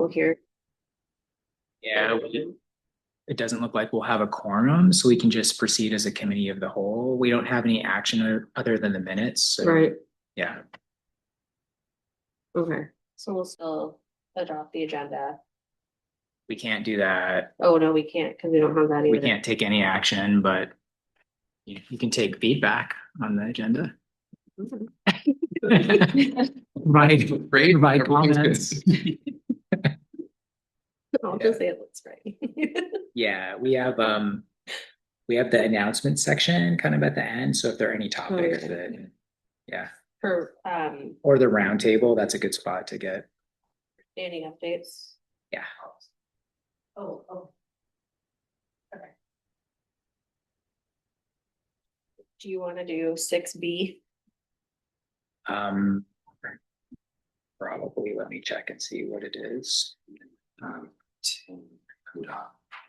people here. Yeah, it doesn't look like we'll have a quorum, so we can just proceed as a committee of the whole. We don't have any action other than the minutes. So, Right. yeah. Okay. So we'll still adopt the agenda. We can't do that. Oh, no, we can't because we don't have that either. We can't take any action, but you can take feedback on the agenda. Right. Provide comments. I'll just say it looks great. Yeah, we have the announcement section kind of at the end. So if there are any topics that, yeah. For or the round table, that's a good spot to get standing updates. Yeah. Oh. Okay. Do you want to do 6B? Probably. Let me check and see what it is. Tim Kuda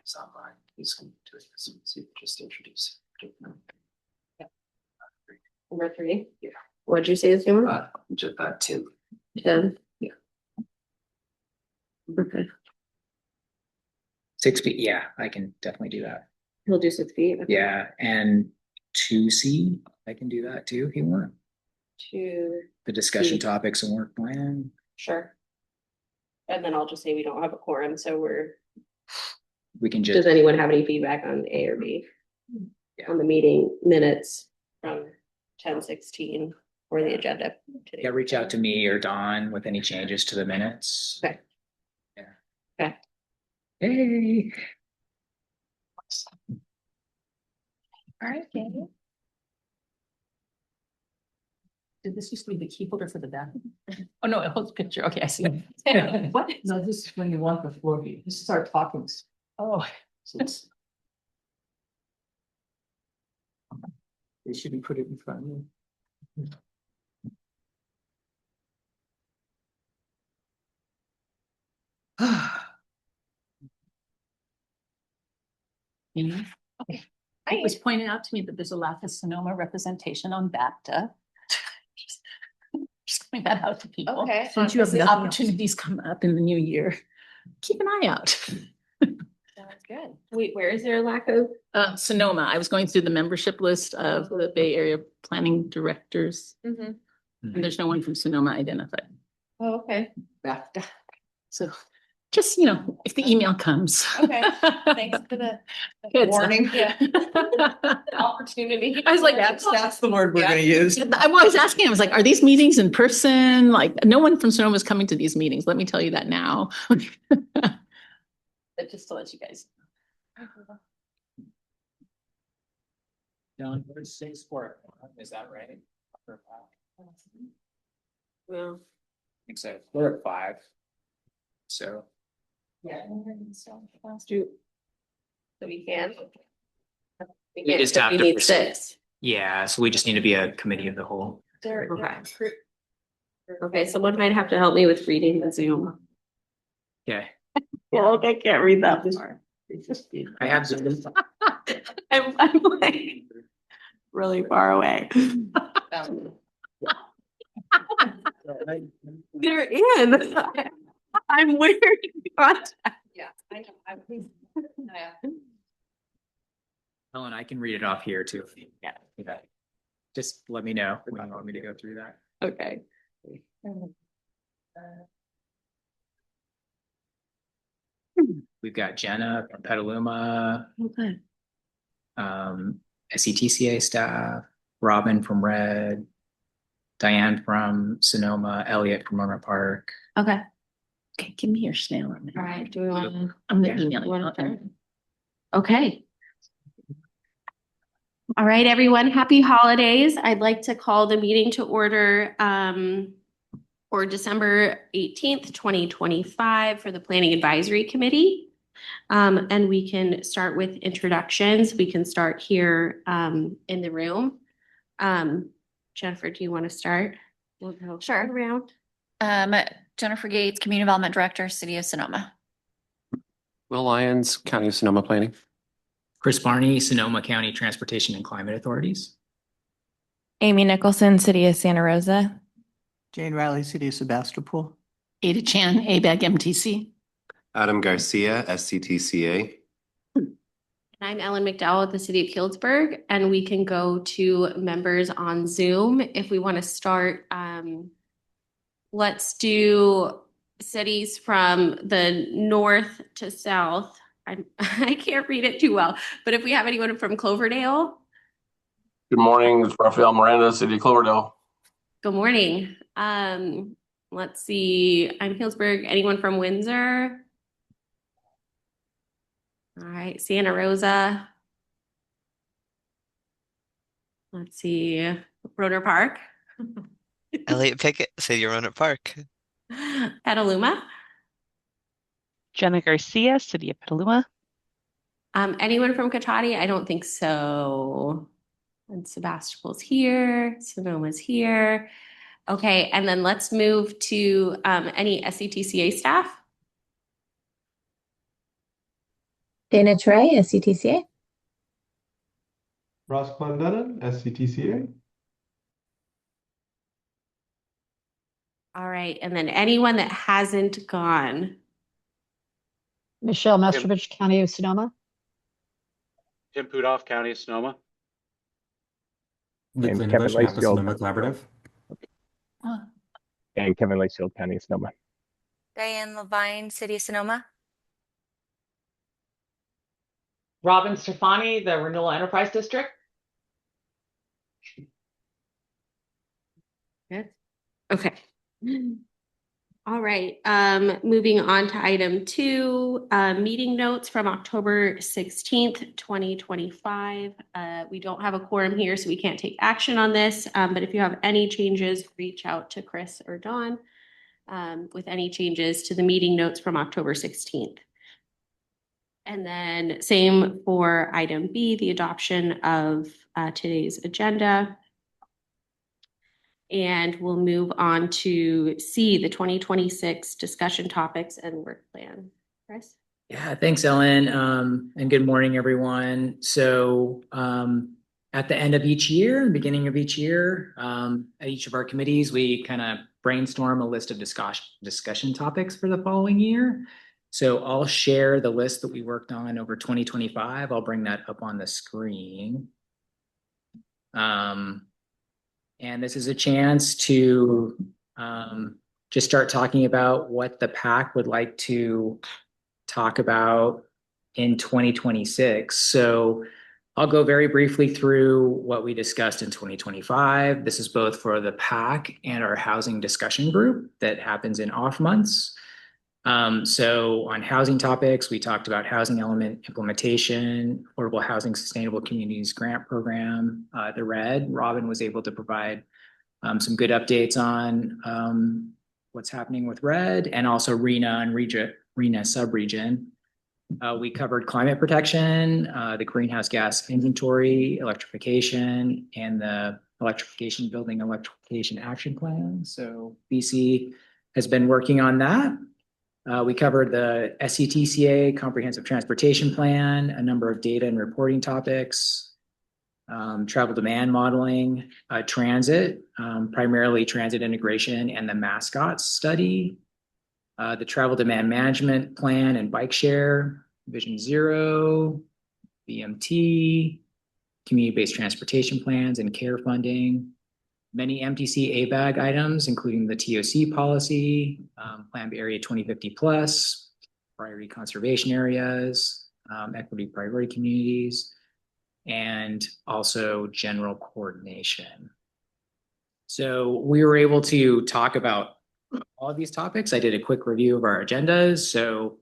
is online. He's going to do this. Just introduce him. Yeah. Number 3. Yeah. What'd you say is your one? Just Tim. 10. Yeah. Okay. 6B. Yeah, I can definitely do that. He'll do 6B. Okay. Yeah, and 2C, I can do that too if you want. The discussion topics and work plan. Sure. And then I'll just say we don't have a quorum, so we can just. Does anyone have any feedback on A or B? Yeah. On the meeting minutes from 10/16 or the agenda today? Yeah, reach out to me or Dawn with any changes to the minutes. Okay. Yeah. Okay. Hey. All right. Did this used to be the key holder for the bathroom? Oh, no, it holds a picture. Okay, I see. What? No, this is when you want the floor view. This is our talking. Oh. So it's. They should be put it in front of you. Okay. It was pointed out to me that there's a lack of Sonoma representation on BACTA. Just pointing that out to people. Okay. Since you have the opportunities come up in the new year, keep an eye out. Sounds good. Wait, where is there a lack of? Sonoma, I was going through the membership list of the Bay Area planning directors. Mhm. And there's no one from Sonoma identified. Oh, okay. BACTA. So just, if the email comes. Okay. Thanks for the Good. warning. Yeah. Opportunity. I was like, That's the word we're gonna use. I was asking, I was like, are these meetings in person? Like, no one from Sonoma is coming to these meetings. Let me tell you that now. But just to let you guys know. Dawn, what is 6 for? Is that right? Well, I think so. We're at 5. So. yeah. So we can. We just have to need proceed. 6. Yeah, so we just need to be a committee of the whole. Okay. Okay, someone might have to help me with reading the Zoom. Okay. Well, I can't read that far. I have Zoom. I'm like really far away. They're in. I'm wearing contact. Yeah, I know. Helen, I can read it off here too. Yeah. Okay. Just let me know when you want me to go through that. Okay. We've got Jenna from Petaluma, Okay. SCTCA staff, Robin from Red, Diane from Sonoma, Elliot from Monroe Park. Okay. Okay, give me your snail. All right. Do we want to? I'm gonna email you. Okay. All right, everyone. Happy holidays. I'd like to call the meeting to order for December 18th, 2025 for the Planning Advisory Committee. And we can start with introductions. We can start here in the room. Jennifer, do you want to start? We'll go Sure. around. Jennifer Gates, Community Development Director, City of Sonoma. Will Lyons, County of Sonoma Planning. Chris Barney, Sonoma County Transportation and Climate Authorities. Amy Nicholson, City of Santa Rosa. Jane Riley, City of Sebastopol. Ada Chan, ABAG MTC. Adam Garcia, SCTCA. I'm Ellen McDowell with the City of Healdsburg, and we can go to members on Zoom if we want to start. Let's do cities from the north to south. I can't read it too well, but if we have anyone from Cloverdale, Good morning, it's Rafael Miranda, City of Cloverdale. good morning. Let's see, I'm Healdsburg. Anyone from Windsor? All right, Santa Rosa. Let's see, Roder Park. Elliot Pickett, City of Roanoke Park. Petaluma. Jenna Garcia, City of Petaluma. Anyone from Cotati? I don't think so. And Sebastopol's here, Sonoma's here. Okay, and then let's move to any SCTCA staff. Dana Trey, SCTCA. Ross Clendenin, SCTCA. All right, and then anyone that hasn't gone. Michelle Mastrovich, County of Sonoma. Tim Pudoff, County of Sonoma. And Kevin Lacefield, Sonoma Collaborative. And Kevin Lacefield, County of Sonoma. Diane Levine, City of Sonoma. Robin Stefani, the Renewal Enterprise District. Good. Okay. All right. Moving on to item 2, meeting notes from October 16th, 2025. We don't have a quorum here, so we can't take action on this. But if you have any changes, reach out to Chris or Dawn with any changes to the meeting notes from October 16th. And then same for item B, the adoption of today's agenda. And we'll move on to C, the 2026 discussion topics and work plan. Chris? Yeah, thanks, Ellen. And good morning, everyone. So at the end of each year, the beginning of each year, at each of our committees, we kind of brainstorm a list of discussion topics for the following year. So I'll share the list that we worked on over 2025. I'll bring that up on the screen. And this is a chance to just start talking about what the PAC would like to talk about in 2026. So I'll go very briefly through what we discussed in 2025. This is both for the PAC and our housing discussion group that happens in off months. So on housing topics, we talked about housing element implementation, affordable housing sustainable communities grant program, the RED. Robin was able to provide some good updates on what's happening with RED and also RENA and RENA subregion. We covered climate protection, the greenhouse gas inventory, electrification, and the electrification building electrification action plan. So BC has been working on that. We covered the SCTCA comprehensive transportation plan, a number of data and reporting topics, travel demand modeling, transit, primarily transit integration and the mascots study, the travel demand management plan and bike share, Vision Zero, BMT, community-based transportation plans and care funding, many MTC ABAG items, including the TOC policy, Plan B Area 2050 plus, priority conservation areas, equity priority communities, and also general coordination. So we were able to talk about all of these topics. I did a quick review of our agendas. So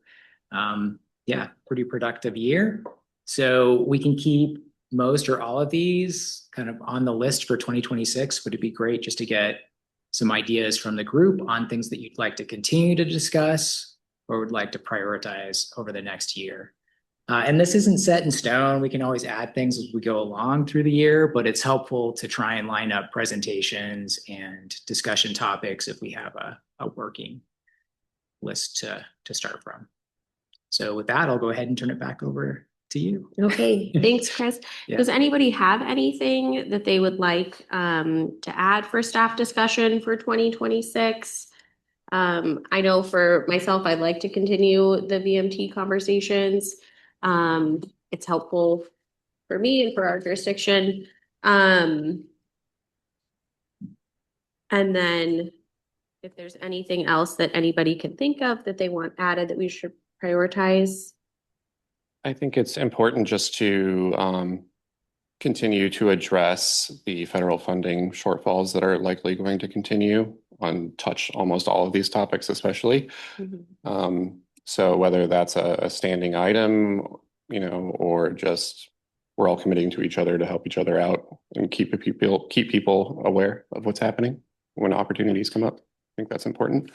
yeah, pretty productive year. So we can keep most or all of these kind of on the list for 2026. Would it be great just to get some ideas from the group on things that you'd like to continue to discuss or would like to prioritize over the next year? And this isn't set in stone. We can always add things as we go along through the year, but it's helpful to try and line up presentations and discussion topics if we have a working list to start from. So with that, I'll go ahead and turn it back over to you. Okay, thanks, Chris. Yeah. Does anybody have anything that they would like to add for staff discussion for 2026? I know for myself, I'd like to continue the VMT conversations. It's helpful for me and for our jurisdiction. And then if there's anything else that anybody can think of that they want added that we should prioritize. I think it's important just to continue to address the federal funding shortfalls that are likely going to continue on touch almost all of these topics, especially. So whether that's a standing item, or just we're all committing to each other to help each other out and keep people aware of what's happening when opportunities come up. I think that's important.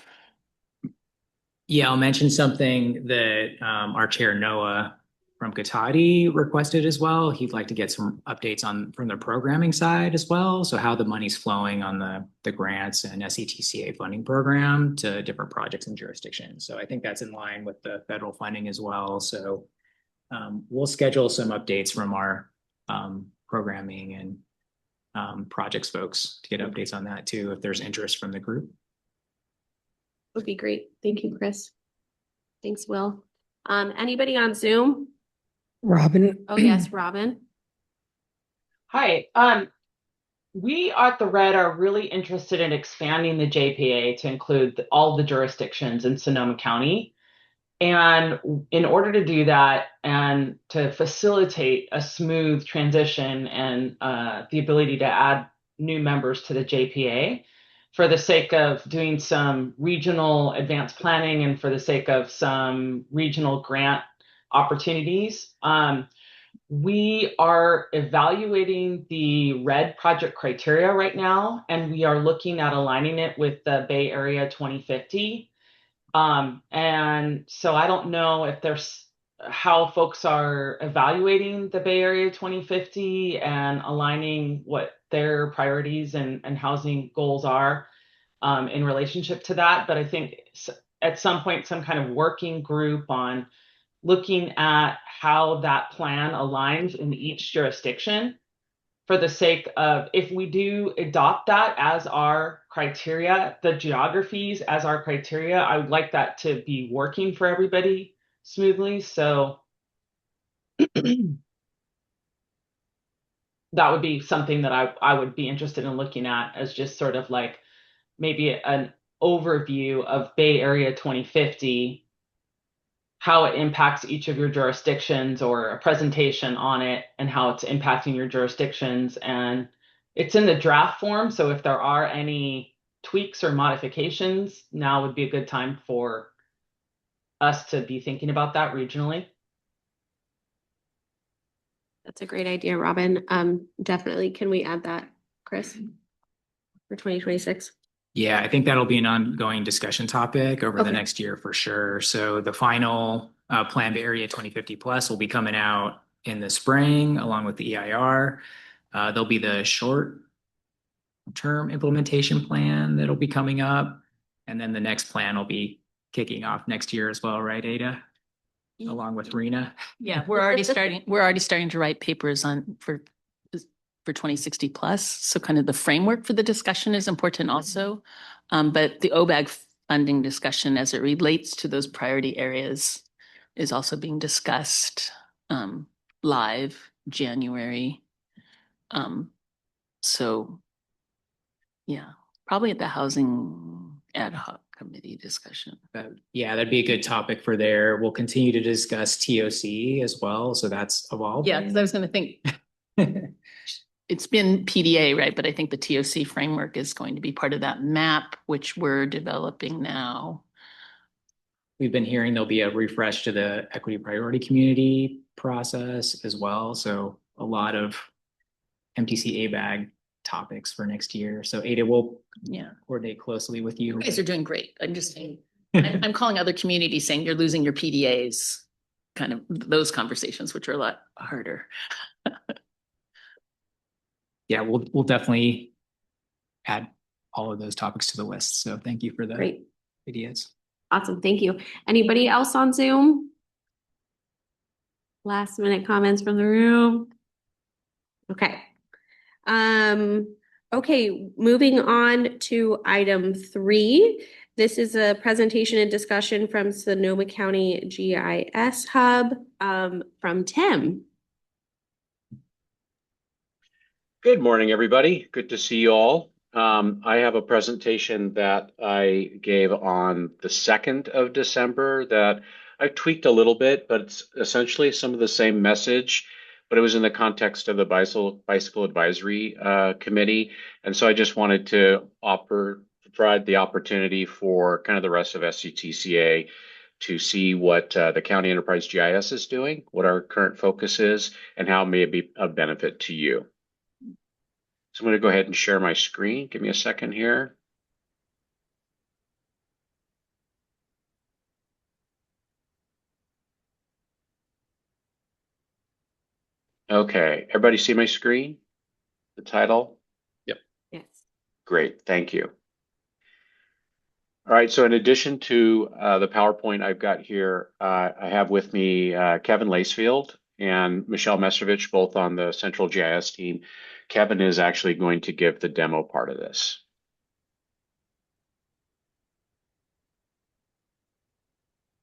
Yeah, I'll mention something that our chair Noah from Katati requested as well. He'd like to get some updates from the programming side as well. So how the money's flowing on the grants and SCTCA funding program to different projects and jurisdictions. So I think that's in line with the federal funding as well. So we'll schedule some updates from our programming and projects folks to get updates on that too, if there's interest from the group. Would be great. Thank you, Chris. Thanks, Will. Anybody on Zoom? Robin. Oh, yes, Robin. Hi. We at the Red are really interested in expanding the JPA to include all the jurisdictions in Sonoma County. And in order to do that and to facilitate a smooth transition and the ability to add new members to the JPA, for the sake of doing some regional advanced planning and for the sake of some regional grant opportunities, we are evaluating the RED project criteria right now, and we are looking at aligning it with the Bay Area 2050. And so I don't know if there's how folks are evaluating the Bay Area 2050 and aligning what their priorities and housing goals are in relationship to that. But I think at some point, some kind of working group on looking at how that plan aligns in each jurisdiction for the sake of, if we do adopt that as our criteria, the geographies as our criteria, I would like that to be working for everybody smoothly. So that would be something that I would be interested in looking at as just sort of like maybe an overview of Bay Area 2050, how it impacts each of your jurisdictions, or a presentation on it and how it's impacting your jurisdictions. And it's in the draft form, so if there are any tweaks or modifications, now would be a good time for us to be thinking about that regionally. That's a great idea, Robin. Definitely. Can we add that, Chris, for 2026? Yeah, I think that'll be an ongoing discussion topic over the next year for sure. So the final Plan Bay Area 2050 Plus will be coming out in the spring along with the EIR. There'll be the short-term implementation plan that'll be coming up. And then the next plan will be kicking off next year as well, right, Ada? Along with Rena. Yeah, we're already starting to write papers for 2060 plus. So kind of the framework for the discussion is important also. But the OBAG funding discussion as it relates to those priority areas is also being discussed live January. So yeah, probably at the housing ad hoc committee discussion. Yeah, that'd be a good topic for there. We'll continue to discuss TOC as well. So that's evolved. Yeah, because I was going to think it's been PDA, right? But I think the TOC framework is going to be part of that map, which we're developing now. We've been hearing there'll be a refresh to the equity priority community process as well. So a lot of MTC ABAG topics for next year. So Ada will coordinate closely with you. You guys are doing great. I'm just saying, I'm calling other communities saying you're losing your PDAs, kind of those conversations, which are a lot harder. Yeah, we'll definitely add all of those topics to the list. So thank you for the ideas. Awesome. Thank you. Anybody else on Zoom? Last minute comments from the room. Okay. Okay, moving on to item 3. This is a presentation and discussion from Sonoma County GIS Hub from Tim. Good morning, everybody. Good to see you all. I have a presentation that I gave on the 2nd of December that I tweaked a little bit, but it's essentially some of the same message, but it was in the context of the Bicycle Advisory Committee. And so I just wanted to provide the opportunity for kind of the rest of SCTCA to see what the County Enterprise GIS is doing, what our current focus is, and how it may be of benefit to you. So I'm going to go ahead and share my screen. Give me a second here. Okay, everybody see my screen? The title? Yep. Yes. Great, thank you. All right, so in addition to the PowerPoint I've got here, I have with me Kevin Lacefield and Michelle Mestrovich, both on the Central GIS team. Kevin is actually going to give the demo part of this.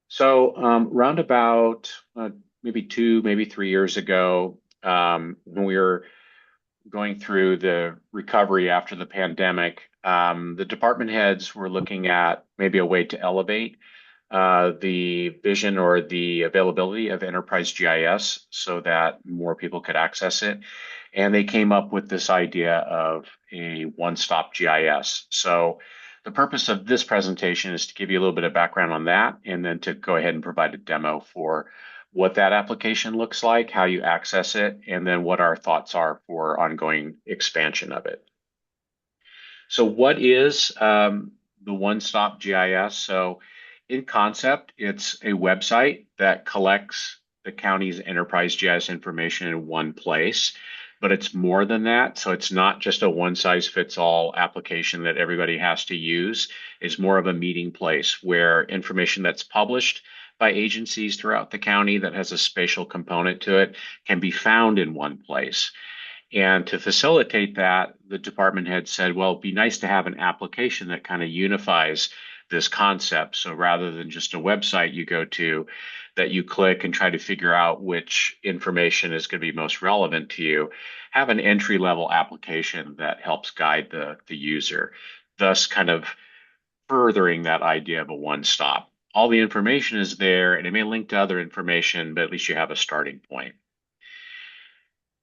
So round about maybe 2, maybe 3 years ago, when we were going through the recovery after the pandemic, the department heads were looking at maybe a way to elevate the vision or the availability of enterprise GIS so that more people could access it. And they came up with this idea of a one-stop GIS. So the purpose of this presentation is to give you a little bit of background on that, and then to go ahead and provide a demo for what that application looks like, how you access it, and then what our thoughts are for ongoing expansion of it. So what is the one-stop GIS? So in concept, it's a website that collects the county's enterprise GIS information in one place, but it's more than that. So it's not just a one-size-fits-all application that everybody has to use. It's more of a meeting place where information that's published by agencies throughout the county that has a spatial component to it can be found in one place. And to facilitate that, the department head said, well, it'd be nice to have an application that kind of unifies this concept. So rather than just a website you go to that you click and try to figure out which information is going to be most relevant to you, have an entry-level application that helps guide the user, thus kind of furthering that idea of a one-stop. All the information is there, and it may link to other information, but at least you have a starting point.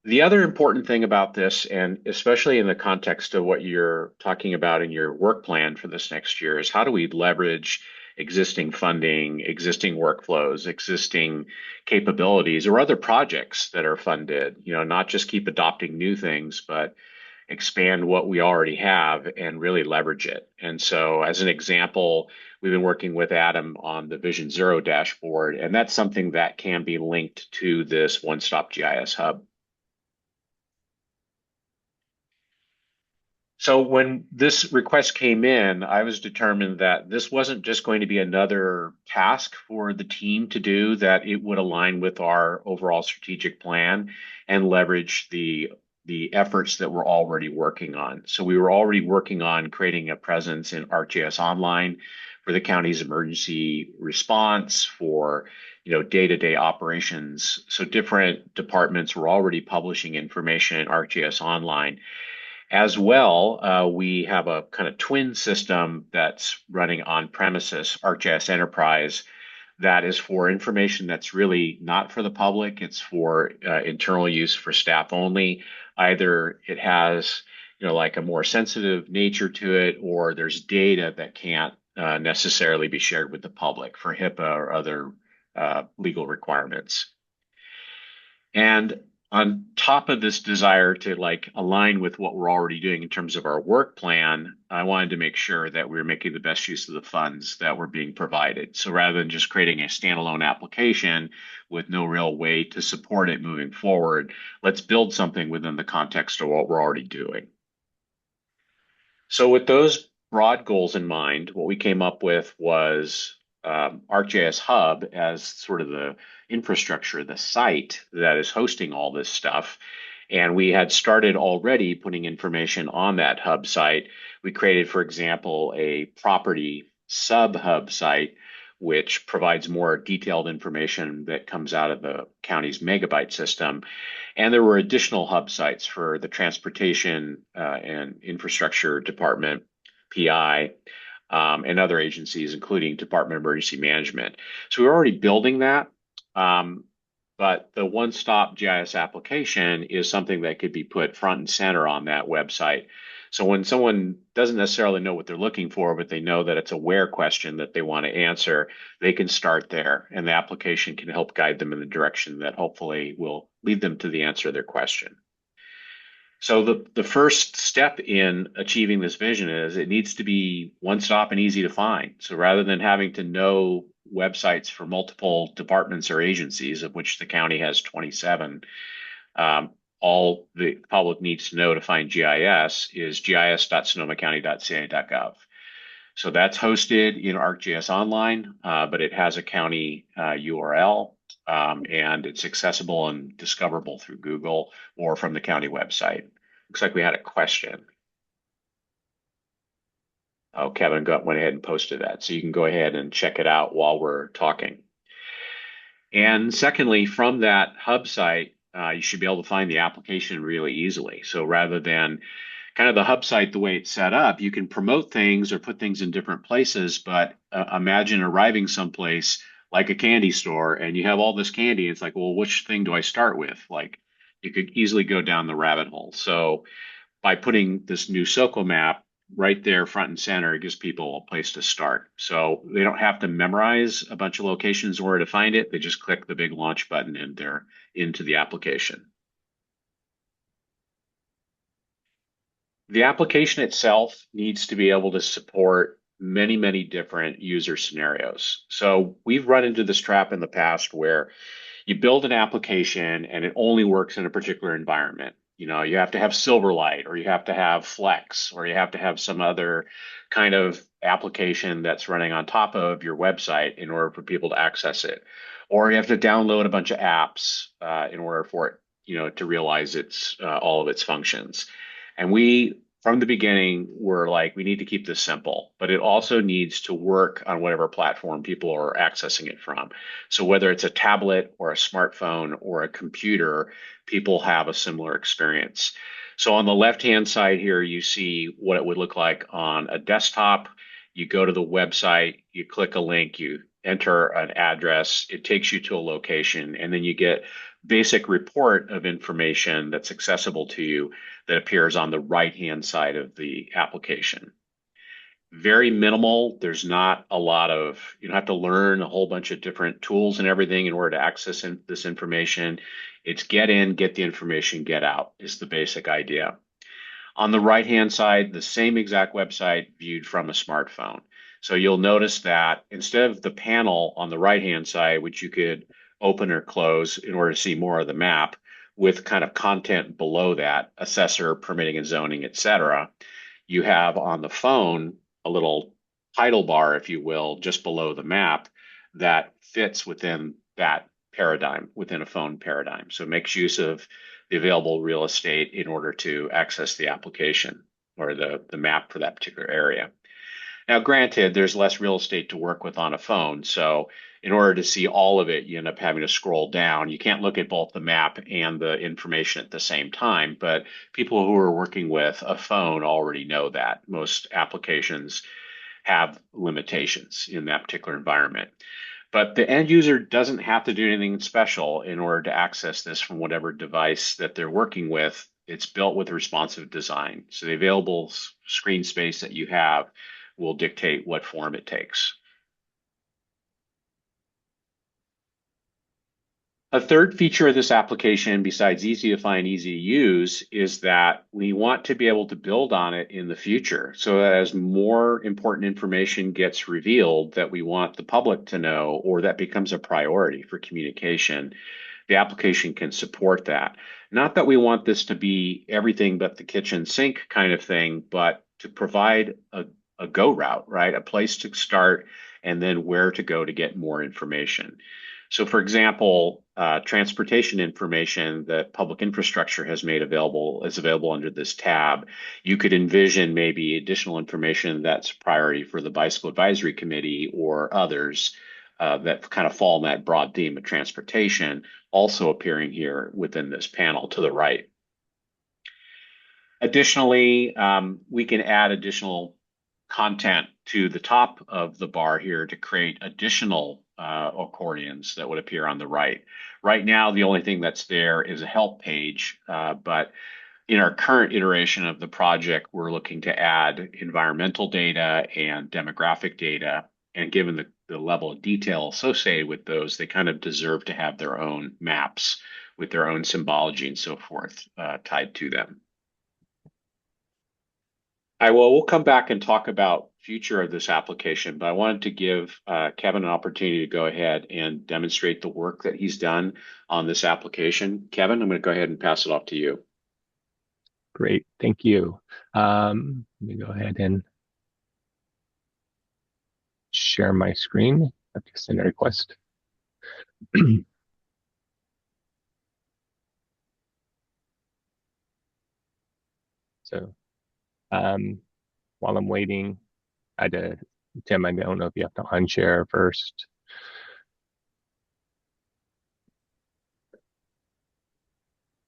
The other important thing about this, and especially in the context of what you're talking about in your work plan for this next year, is how do we leverage existing funding, existing workflows, existing capabilities, or other projects that are funded, not just keep adopting new things, but expand what we already have and really leverage it. And so as an example, we've been working with Adam on the Vision Zero dashboard, and that's something that can be linked to this one-stop GIS hub. So when this request came in, I was determined that this wasn't just going to be another task for the team to do, that it would align with our overall strategic plan and leverage the efforts that we're already working on. So we were already working on creating a presence in ArcGIS Online for the county's emergency response, for day-to-day operations. So different departments were already publishing information in ArcGIS Online. As well, we have a kind of twin system that's running on premises, ArcGIS Enterprise, that is for information that's really not for the public. It's for internal use for staff only. Either it has, like a more sensitive nature to it, or there's data that can't necessarily be shared with the public for HIPAA or other legal requirements. And on top of this desire to align with what we're already doing in terms of our work plan, I wanted to make sure that we were making the best use of the funds that were being provided. So rather than just creating a standalone application with no real way to support it moving forward, let's build something within the context of what we're already doing. So with those broad goals in mind, what we came up with was ArcGIS Hub as sort of the infrastructure, the site that is hosting all this stuff. And we had started already putting information on that hub site. We created, for example, a property sub-hub site, which provides more detailed information that comes out of the county's megabyte system. And there were additional hub sites for the Transportation and Infrastructure Department, PI, and other agencies, including Department of Emergency Management. So we're already building that. But the one-stop GIS application is something that could be put front and center on that website. So when someone doesn't necessarily know what they're looking for, but they know that it's a where question that they want to answer, they can start there, and the application can help guide them in the direction that hopefully will lead them to the answer to their question. So the first step in achieving this vision is it needs to be one stop and easy to find. So rather than having to know websites for multiple departments or agencies, of which the county has 27, all the public needs to know to find GIS is gis.sonomacounty.ca.gov. So that's hosted in ArcGIS Online, but it has a county URL, and it's accessible and discoverable through Google or from the county website. Looks like we had a question. Oh, Kevin went ahead and posted that. So you can go ahead and check it out while we're talking. And secondly, from that hub site, you should be able to find the application really easily. So rather than kind of the hub site, the way it's set up, you can promote things or put things in different places, but imagine arriving someplace like a candy store and you have all this candy. It's like, well, which thing do I start with? Like, you could easily go down the rabbit hole. So by putting this new SOCO map right there front and center, it gives people a place to start. So they don't have to memorize a bunch of locations in order to find it. They just click the big launch button and they're into the application. The application itself needs to be able to support many, many different user scenarios. So we've run into this trap in the past where you build an application and it only works in a particular environment. You know, you have to have Silverlight, or you have to have Flex, or you have to have some other kind of application that's running on top of your website in order for people to access it. Or you have to download a bunch of apps in order for it, you know, to realize its all of its functions. And we, from the beginning, were like, we need to keep this simple, but it also needs to work on whatever platform people are accessing it from. So whether it's a tablet or a smartphone or a computer, people have a similar experience. So on the left-hand side here, you see what it would look like on a desktop. You go to the website, you click a link, you enter an address, it takes you to a location, and then you get basic report of information that's accessible to you that appears on the right-hand side of the application. Very minimal. There's not a lot of, you don't have to learn a whole bunch of different tools and everything in order to access this information. It's get in, get the information, get out is the basic idea. On the right-hand side, the same exact website viewed from a smartphone. So you'll notice that instead of the panel on the right-hand side, which you could open or close in order to see more of the map, with kind of content below that, assessor, permitting and zoning, etc., you have on the phone a little title bar, if you will, just below the map that fits within that paradigm, within a phone paradigm. So it makes use of the available real estate in order to access the application or the map for that particular area. Now, granted, there's less real estate to work with on a phone. So in order to see all of it, you end up having to scroll down. You can't look at both the map and the information at the same time, but people who are working with a phone already know that. Most applications have limitations in that particular environment. But the end user doesn't have to do anything special in order to access this from whatever device that they're working with. It's built with responsive design. So the available screen space that you have will dictate what form it takes. A third feature of this application, besides easy to find, easy to use, is that we want to be able to build on it in the future. So that as more important information gets revealed that we want the public to know, or that becomes a priority for communication, the application can support that. Not that we want this to be everything but the kitchen sink kind of thing, but to provide a go route, right? A place to start and then where to go to get more information. So for example, transportation information that public infrastructure has made available is available under this tab. You could envision maybe additional information that's priority for the Bicycle Advisory Committee or others that kind of fall in that broad theme of transportation, also appearing here within this panel to the right. Additionally, we can add additional content to the top of the bar here to create additional accordions that would appear on the right. Right now, the only thing that's there is a help page, but in our current iteration of the project, we're looking to add environmental data and demographic data. And given the level of detail associated with those, they kind of deserve to have their own maps with their own symbology and so forth tied to them. We'll come back and talk about future of this application, but I wanted to give Kevin an opportunity to go ahead and demonstrate the work that he's done on this application. Kevin, I'm going to go ahead and pass it off to you. Great, thank you. Let me go ahead and share my screen. I have to send a request. So while I'm waiting, Tim, I don't know if you have to unshare first.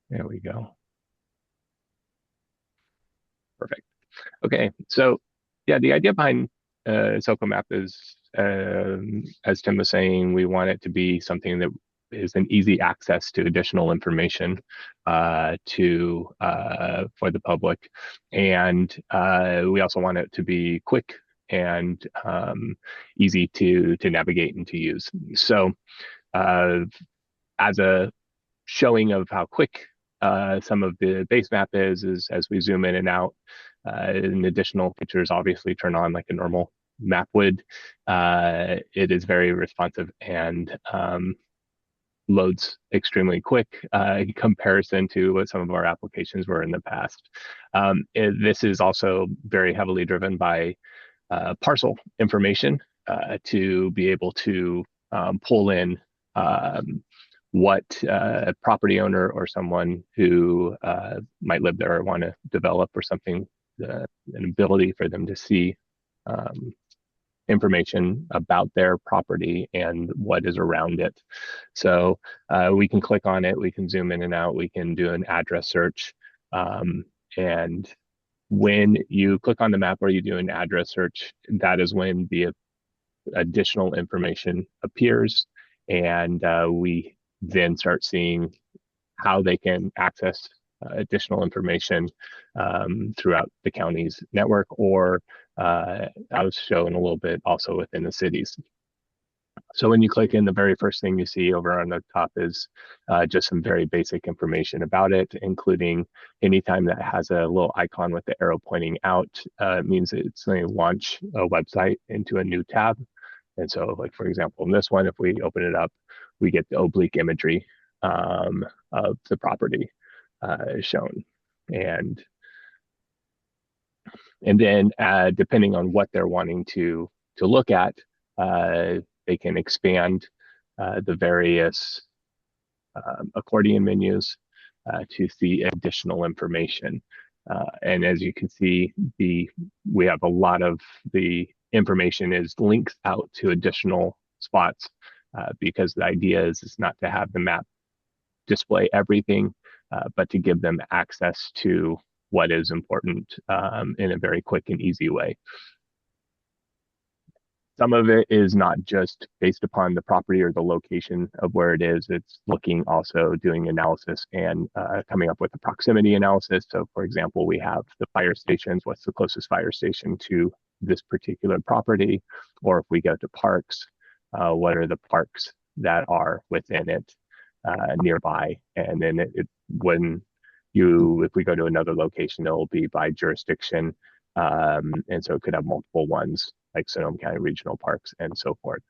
There we go. Perfect. Okay, so yeah, the idea behind SoCo Map is, as Tim was saying, we want it to be something that is an easy access to additional information for the public, and we also want it to be quick and easy to navigate and to use. So as a showing of how quick some of the base map is as we zoom in and out, and additional features obviously turn on like a normal map would. It is very responsive and loads extremely quick in comparison to what some of our applications were in the past. This is also very heavily driven by parcel information to be able to pull in what a property owner or someone who might live there or want to develop or something, an ability for them to see information about their property and what is around it. So we can click on it, we can zoom in and out, we can do an address search. And when you click on the map or you do an address search, that is when the additional information appears, and we then start seeing how they can access additional information throughout the county's network, or I was showing a little bit also within the cities. So when you click in, the very first thing you see over on the top is just some very basic information about it, including anytime that has a little icon with the arrow pointing out, it means it's going to launch a website into a new tab. And so, like, for example, in this one, if we open it up, we get the oblique imagery of the property shown. And then depending on what they're wanting to look at, they can expand the various accordion menus to see additional information. And as you can see, we have a lot of the information is links out to additional spots because the idea is not to have the map display everything, but to give them access to what is important in a very quick and easy way. Some of it is not just based upon the property or the location of where it is. It's looking also doing analysis and coming up with a proximity analysis. So for example, we have the fire stations. What's the closest fire station to this particular property? Or if we go to parks, what are the parks that are within it nearby? And then if we go to another location, it will be by jurisdiction. And so it could have multiple ones, like Sonoma County Regional Parks and so forth.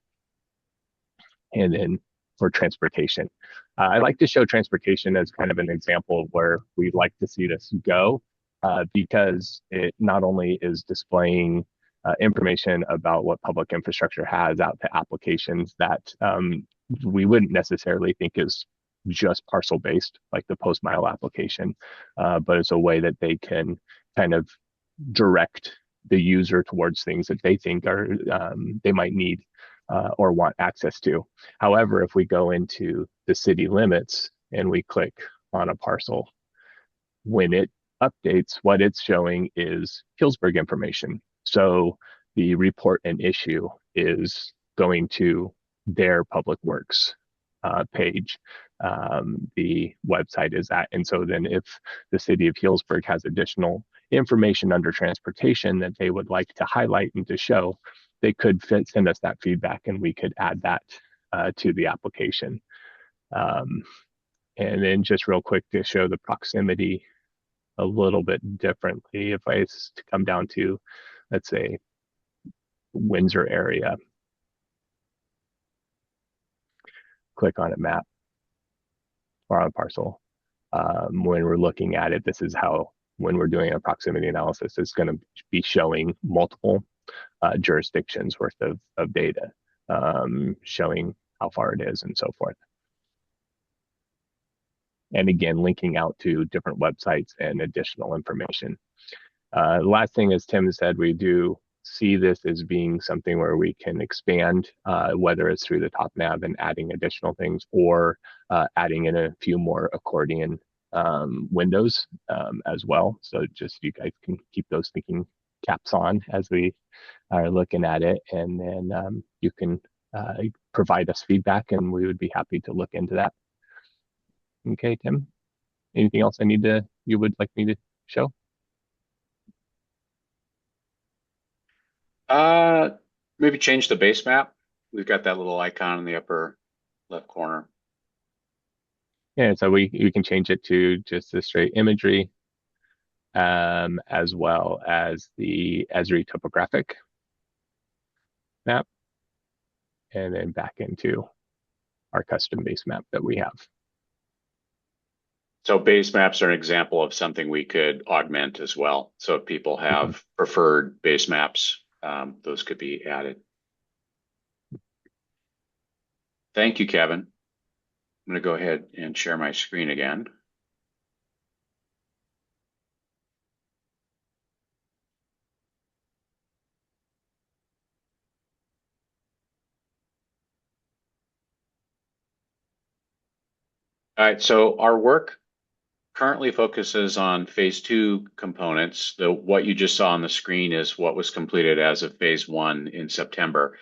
And then for transportation, I like to show transportation as kind of an example of where we'd like to see this go, because it not only is displaying information about what public infrastructure has out to applications that we wouldn't necessarily think is just parcel based, like the post mile application, but it's a way that they can kind of direct the user towards things that they think are they might need or want access to. However, if we go into the city limits and we click on a parcel, when it updates, what it's showing is Healdsburg information. So the report and issue is going to their public works page. The website is at, and so then if the city of Healdsburg has additional information under transportation that they would like to highlight and to show, they could send us that feedback and we could add that to the application. And then just real quick to show the proximity a little bit differently, if I come down to, let's say, Windsor area, click on a map or on a parcel. When we're looking at it, this is how, when we're doing a proximity analysis, it's going to be showing multiple jurisdictions worth of data, showing how far it is and so forth. And again, linking out to different websites and additional information. The last thing, as Tim said, we do see this as being something where we can expand, whether it's through the top nav and adding additional things, or adding in a few more accordion windows as well. So just you guys can keep those thinking caps on as we are looking at it, and then you can provide us feedback and we would be happy to look into that. Okay, Tim, anything else you would like me to show? Maybe change the base map. We've got that little icon in the upper left corner. Yeah, so we can change it to just the straight imagery, as well as the Esri topographic map, and then back into our custom base map that we have. So base maps are an example of something we could augment as well. So if people have preferred base maps, those could be added. Thank you, Kevin. I'm going to go ahead and share my screen again. All right, so our work currently focuses on phase 2 components. What you just saw on the screen is what was completed as of phase 1 in September.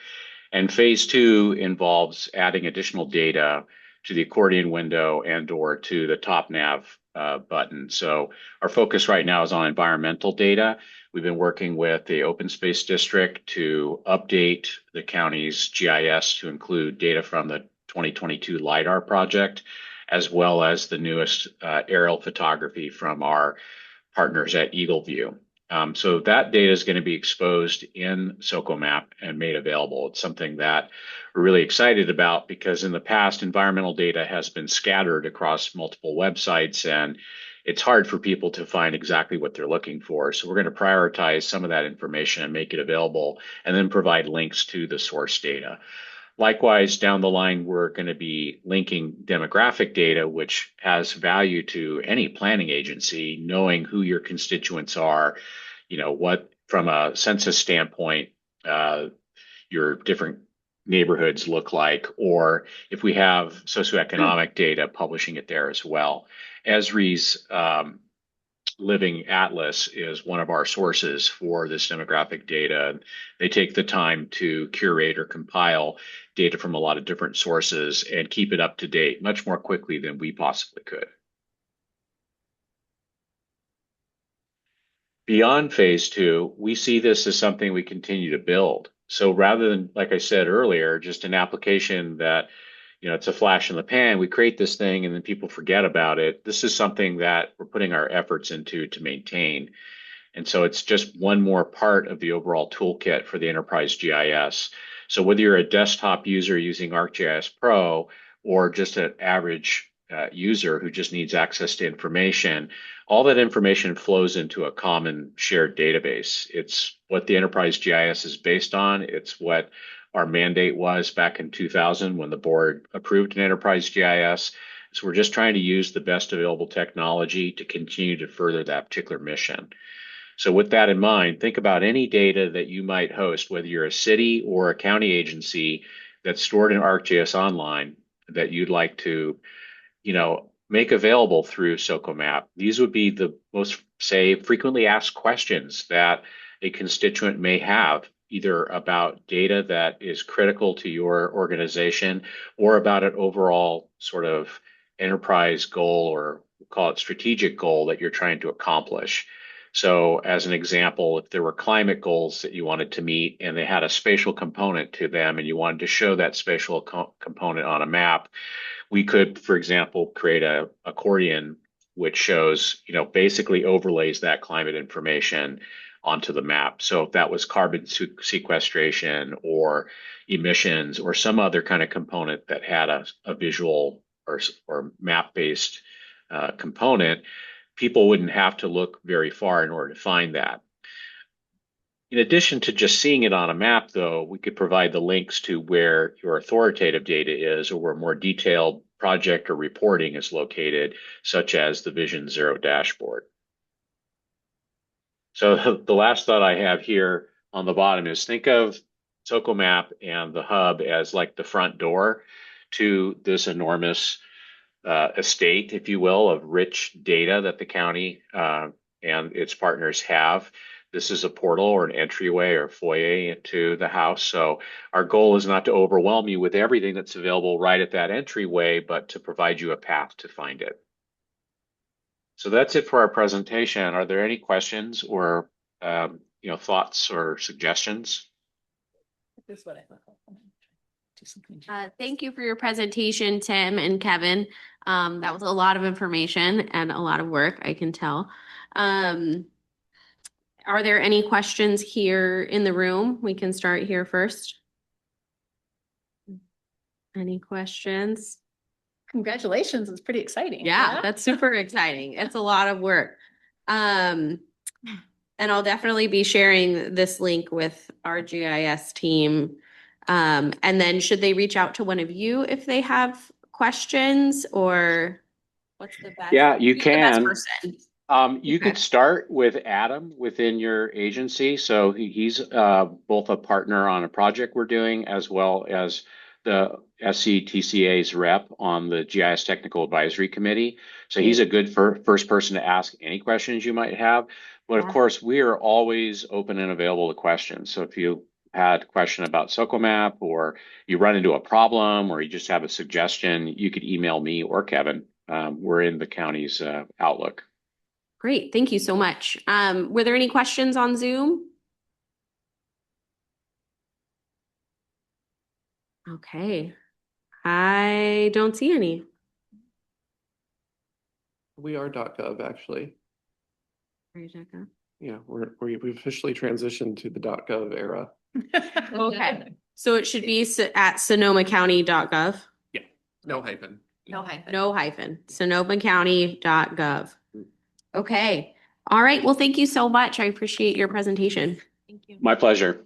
And phase 2 involves adding additional data to the accordion window and or to the top nav button. So our focus right now is on environmental data. We've been working with the Open Space District to update the county's GIS to include data from the 2022 LIDAR project, as well as the newest aerial photography from our partners at Eagle View. So that data is going to be exposed in SOCOMAP and made available. It's something that we're really excited about because in the past, environmental data has been scattered across multiple websites, and it's hard for people to find exactly what they're looking for. So we're going to prioritize some of that information and make it available, and then provide links to the source data. Likewise, down the line, we're going to be linking demographic data, which has value to any planning agency, knowing who your constituents are, what from a census standpoint, your different neighborhoods look like, or if we have socioeconomic data, publishing it there as well. Esri's Living Atlas is one of our sources for this demographic data. They take the time to curate or compile data from a lot of different sources and keep it up to date much more quickly than we possibly could. Beyond phase 2, we see this as something we continue to build. So rather than, like I said earlier, just an application that it's a flash in the pan, we create this thing and then people forget about it. This is something that we're putting our efforts into to maintain. And so it's just one more part of the overall toolkit for the enterprise GIS. So whether you're a desktop user using ArcGIS Pro or just an average user who just needs access to information, all that information flows into a common shared database. It's what the enterprise GIS is based on. It's what our mandate was back in 2000 when the board approved an enterprise GIS. So we're just trying to use the best available technology to continue to further that particular mission. So with that in mind, think about any data that you might host, whether you're a city or a county agency that's stored in ArcGIS Online that you'd like to, make available through SOCOMAP. These would be the most, say, frequently asked questions that a constituent may have, either about data that is critical to your organization or about an overall sort of enterprise goal, or we'll call it strategic goal, that you're trying to accomplish. So as an example, if there were climate goals that you wanted to meet and they had a spatial component to them and you wanted to show that spatial component on a map, we could, for example, create a accordion which shows, basically overlays that climate information onto the map. So if that was carbon sequestration or emissions or some other kind of component that had a visual or map-based component, people wouldn't have to look very far in order to find that. In addition to just seeing it on a map, though, we could provide the links to where your authoritative data is or where more detailed project or reporting is located, such as the Vision Zero dashboard. So the last thought I have here on the bottom is think of SOCOMAP and the hub as like the front door to this enormous estate, if you will, of rich data that the county and its partners have. This is a portal or an entryway or foyer into the house. So our goal is not to overwhelm you with everything that's available right at that entryway, but to provide you a path to find it. So that's it for our presentation. Are there any questions or thoughts or suggestions? This is what I thought. Thank you for your presentation, Tim and Kevin. That was a lot of information and a lot of work, I can tell. Are there any questions here in the room? We can start here first. Any questions? Congratulations, it's pretty exciting. Yeah, that's super exciting. It's a lot of work. And I'll definitely be sharing this link with our GIS team. And then should they reach out to one of you if they have questions, or what's the best? Yeah, you can. The best person? You could start with Adam within your agency. So he's both a partner on a project we're doing, as well as the SCTCA's rep on the GIS Technical Advisory Committee. So he's a good first person to ask any questions you might have. But of course, we are always open and available to questions. So if you had a question about SOCOMAP, or you run into a problem, or you just have a suggestion, you could email me or Kevin. We're in the county's Outlook. Great, thank you so much. Were there any questions on Zoom? Okay, I don't see any. We are .gov actually. .gov. Yeah, we've officially transitioned to the .gov era. Okay, so it should be at sonomacounty.gov. Yeah, no hyphen. No hyphen. No hyphen. sonomacounty.gov. Okay. All right. Well, thank you so much. I appreciate your presentation. Thank you. My pleasure.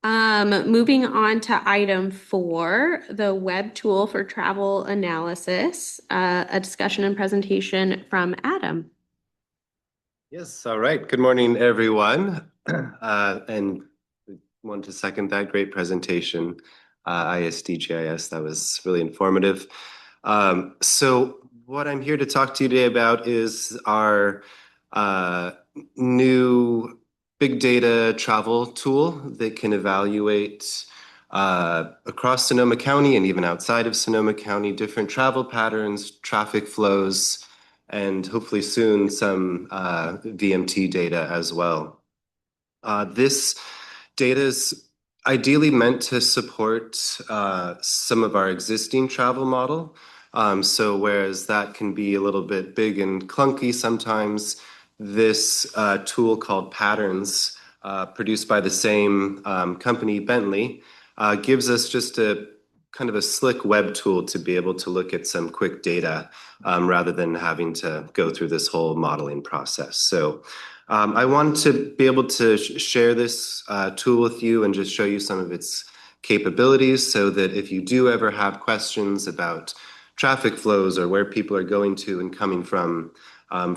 Moving on to item 4, the web tool for travel analysis, a discussion and presentation from Adam. Yes. All right. Good morning, everyone. And want to second that great presentation, ISD-GIS. That was really informative. So what I'm here to talk to you today about is our new big data travel tool that can evaluate across Sonoma County and even outside of Sonoma County different travel patterns, traffic flows, and hopefully soon some VMT data as well. This data is ideally meant to support some of our existing travel model. So whereas that can be a little bit big and clunky sometimes, this tool called Patterns, produced by the same company, Bentley, gives us just a kind of a slick web tool to be able to look at some quick data rather than having to go through this whole modeling process. So I wanted to be able to share this tool with you and just show you some of its capabilities so that if you do ever have questions about traffic flows or where people are going to and coming from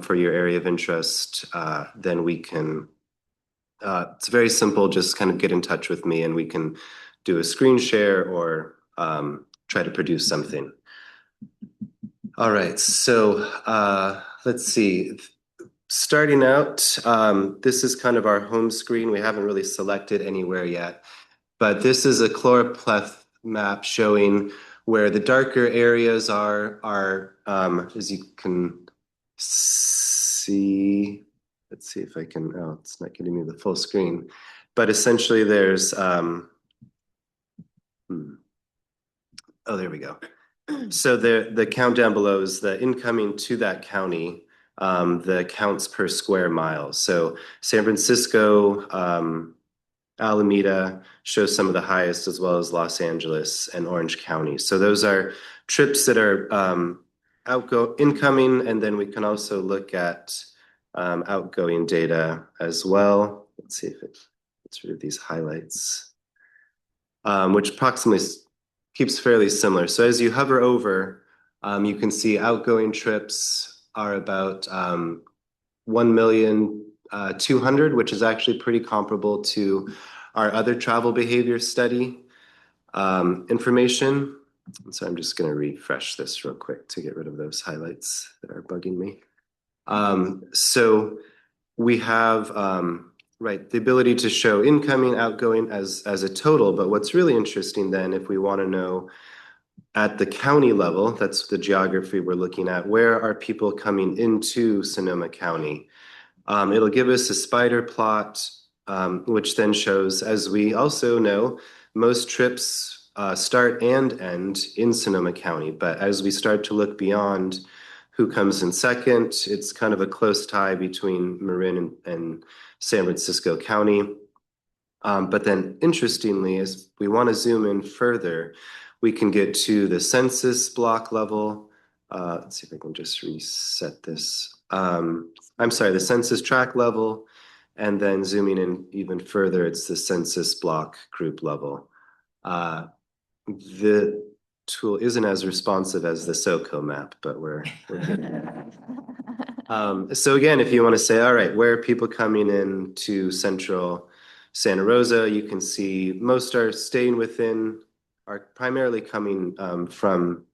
for your area of interest, then we can, it's very simple, just kind of get in touch with me and we can do a screen share or try to produce something. All right, so let's see. Starting out, this is kind of our home screen. We haven't really selected anywhere yet, but this is a chloropleth map showing where the darker areas are as you can see. Let's see if I can, oh, it's not giving me the full screen, but essentially there's, oh, there we go. So the count down below is the incoming to that county, the counts per square mile. So San Francisco, Alameda shows some of the highest, as well as Los Angeles and Orange County. So those are trips that are incoming, and then we can also look at outgoing data as well. Let's see if let's read these highlights, which approximately keeps fairly similar. So as you hover over, you can see outgoing trips are about 1,200,000, which is actually pretty comparable to our other travel behavior study information. So I'm just going to refresh this real quick to get rid of those highlights that are bugging me. So we have right, the ability to show incoming, outgoing as a total. But what's really interesting then, if we want to know at the county level, that's the geography we're looking at, where are people coming into Sonoma County? It'll give us a spider plot, which then shows, as we also know, most trips start and end in Sonoma County. But as we start to look beyond who comes in second, it's kind of a close tie between Marin and San Francisco County. But then interestingly, as we want to zoom in further, we can get to the census block level. Let's see if I can just reset this. I'm sorry, the census tract level, and then zooming in even further, it's the census block group level. The tool isn't as responsive as the SOCO map, but we're so again, if you want to say, all right, where are people coming in to central Santa Rosa, you can see most are staying within, are primarily coming from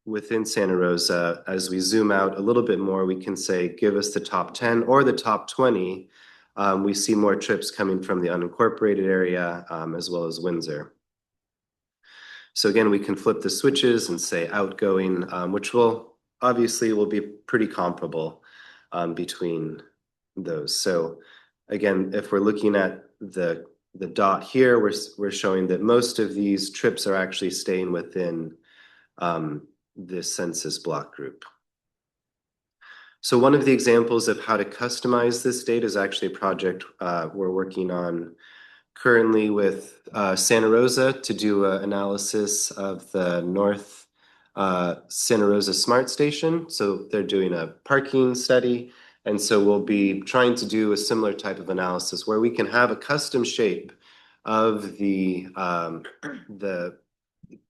within Santa Rosa. As we zoom out a little bit more, we can say, give us the top 10 or the top 20. We see more trips coming from the unincorporated area as well as Windsor. So again, we can flip the switches and say outgoing, which will obviously be pretty comparable between those. So again, if we're looking at the dot here, we're showing that most of these trips are actually staying within this census block group. So one of the examples of how to customize this data is actually a project we're working on currently with Santa Rosa to do an analysis of the North Santa Rosa Smart Station. So they're doing a parking study. And so we'll be trying to do a similar type of analysis where we can have a custom shape of the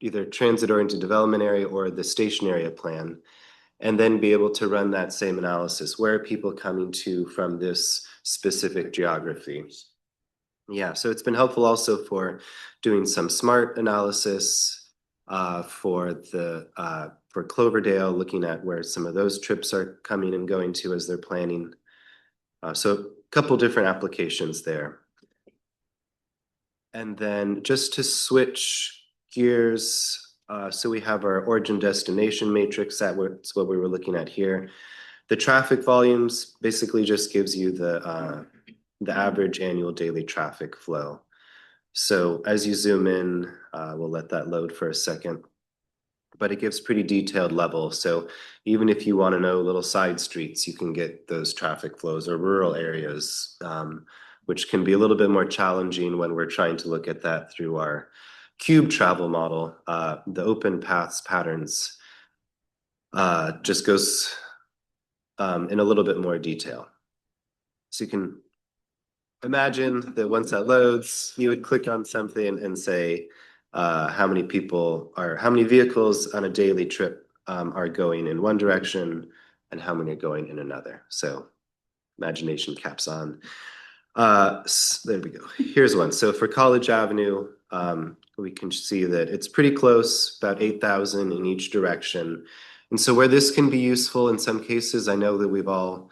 either transit-oriented development area or the station area plan, and then be able to run that same analysis. Where are people coming to from this specific geography? Yeah, so it's been helpful also for doing some smart analysis for Cloverdale, looking at where some of those trips are coming and going to as they're planning. So a couple different applications there. And then just to switch gears, so we have our origin destination matrix. That's what we were looking at here. The traffic volumes basically just gives you the average annual daily traffic flow. So as you zoom in, we'll let that load for a second, but it gives pretty detailed level. So even if you want to know little side streets, you can get those traffic flows, or rural areas, which can be a little bit more challenging when we're trying to look at that through our cube travel model, the open paths patterns just goes in a little bit more detail. So you can imagine that once that loads, you would click on something and say how many vehicles on a daily trip are going in one direction and how many are going in another. So imagination caps on. There we go. Here's one. So for College Avenue, we can see that it's pretty close, about 8,000 in each direction. And so where this can be useful in some cases, I know that we've all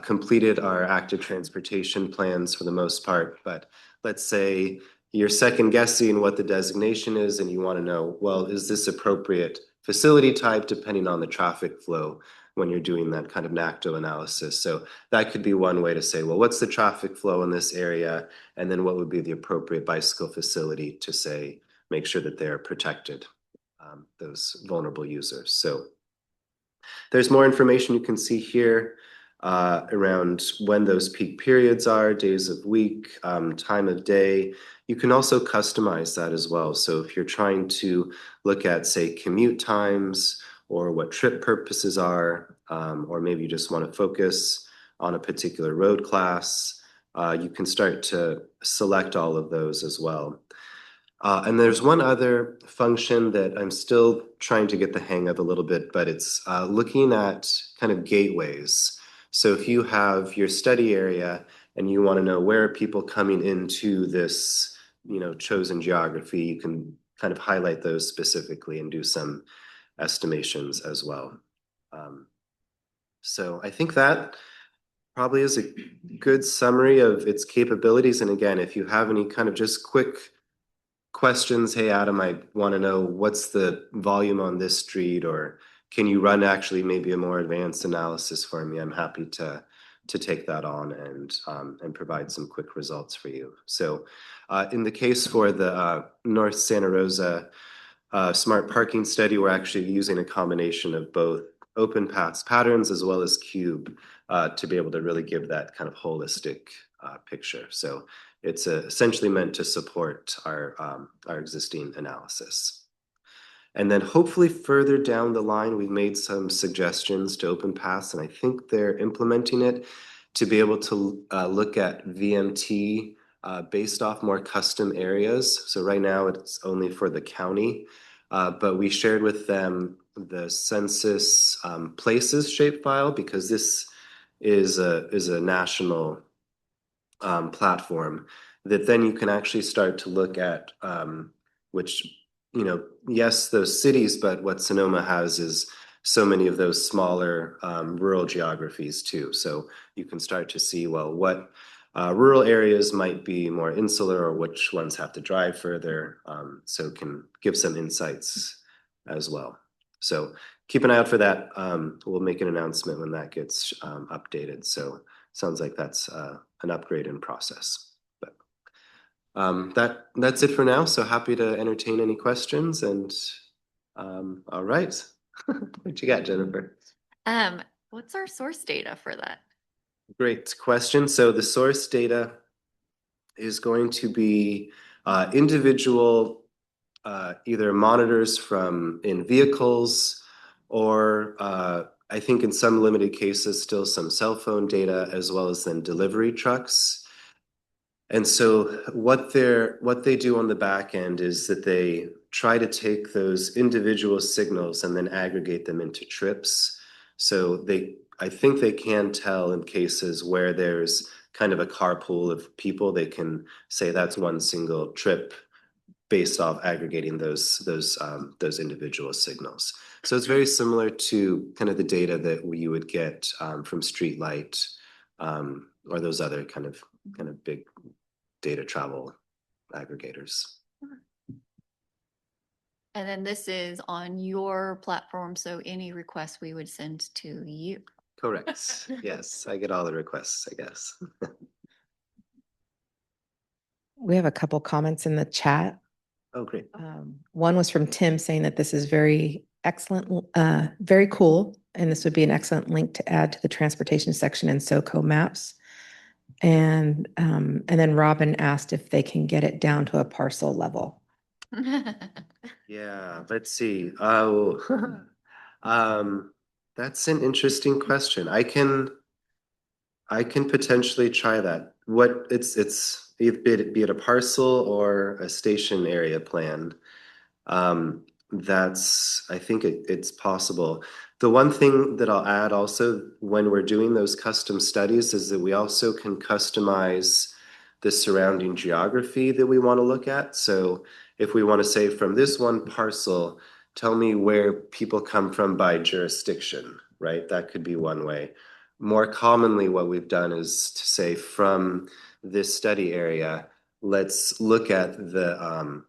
completed our active transportation plans for the most part, but let's say you're second guessing what the designation is and you want to know, well, is this appropriate facility type depending on the traffic flow when you're doing that kind of NACTO analysis. So that could be one way to say, well, what's the traffic flow in this area? And then what would be the appropriate bicycle facility to say, make sure that they're protected, those vulnerable users. So there's more information you can see here around when those peak periods are, days of week, time of day. You can also customize that as well. So if you're trying to look at, say, commute times or what trip purposes are, or maybe you just want to focus on a particular road class, you can start to select all of those as well. And there's one other function that I'm still trying to get the hang of a little bit, but it's looking at kind of gateways. So if you have your study area and you want to know where are people coming into this, chosen geography, you can kind of highlight those specifically and do some estimations as well. So I think that probably is a good summary of its capabilities. And again, if you have any kind of just quick questions, hey, Adam, I want to know what's the volume on this street, or can you run actually maybe a more advanced analysis for me? I'm happy to take that on and provide some quick results for you. So in the case for the North Santa Rosa smart parking study, we're actually using a combination of both open paths patterns as well as cube to be able to really give that kind of holistic picture. So it's essentially meant to support our existing analysis. And then hopefully further down the line, we've made some suggestions to OpenPaths, and I think they're implementing it to be able to look at VMT based off more custom areas. So right now it's only for the county, but we shared with them the census places shapefile because this is a national platform that then you can actually start to look at which, yes, those cities, but what Sonoma has is so many of those smaller rural geographies too. So you can start to see, well, what rural areas might be more insular or which ones have to drive further. So it can give some insights as well. So keep an eye out for that. We'll make an announcement when that gets updated. So sounds like that's an upgrade in process. But that's it for now. So happy to entertain any questions. And all right, what you got, Jennifer? What's our source data for that? Great question. So the source data is going to be individual either monitors from in vehicles or I think in some limited cases still some cell phone data as well as then delivery trucks. And so what they do on the back end is that they try to take those individual signals and then aggregate them into trips. So I think they can tell in cases where there's kind of a carpool of people, they can say that's one single trip based off aggregating those individual signals. So it's very similar to kind of the data that you would get from Streetlight or those other kind of big data travel aggregators. And then this is on your platform, so any requests we would send to you. Correct. Yes, I get all the requests, I guess. We have a couple comments in the chat. Oh, great. One was from Tim saying that this is very excellent, very cool, and this would be an excellent link to add to the transportation section in SoCo Maps. And then Robin asked if they can get it down to a parcel level. Yeah, let's see. Oh, that's an interesting question. I can potentially try that. What it's be it a parcel or a station area plan. That's I think it's possible. The one thing that I'll add also when we're doing those custom studies is that we also can customize the surrounding geography that we want to look at. So if we want to say from this one parcel, tell me where people come from by jurisdiction, right? That could be one way. More commonly, what we've done is to say from this study area, let's look at the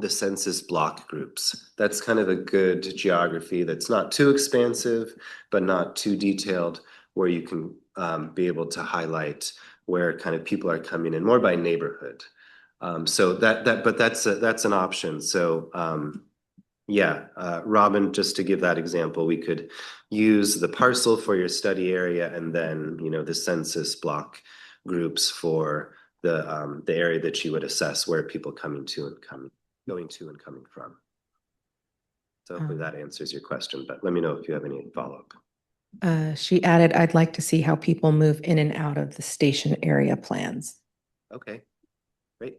census block groups. That's kind of a good geography that's not too expansive, but not too detailed, where you can be able to highlight where kind of people are coming in more by neighborhood. So but that's an option. So yeah, Robin, just to give that example, we could use the parcel for your study area, and then the census block groups for the area that you would assess where people going to and coming from. So hopefully that answers your question, but let me know if you have any follow-up. She added, I'd like to see how people move in and out of the station area plans. Okay, great.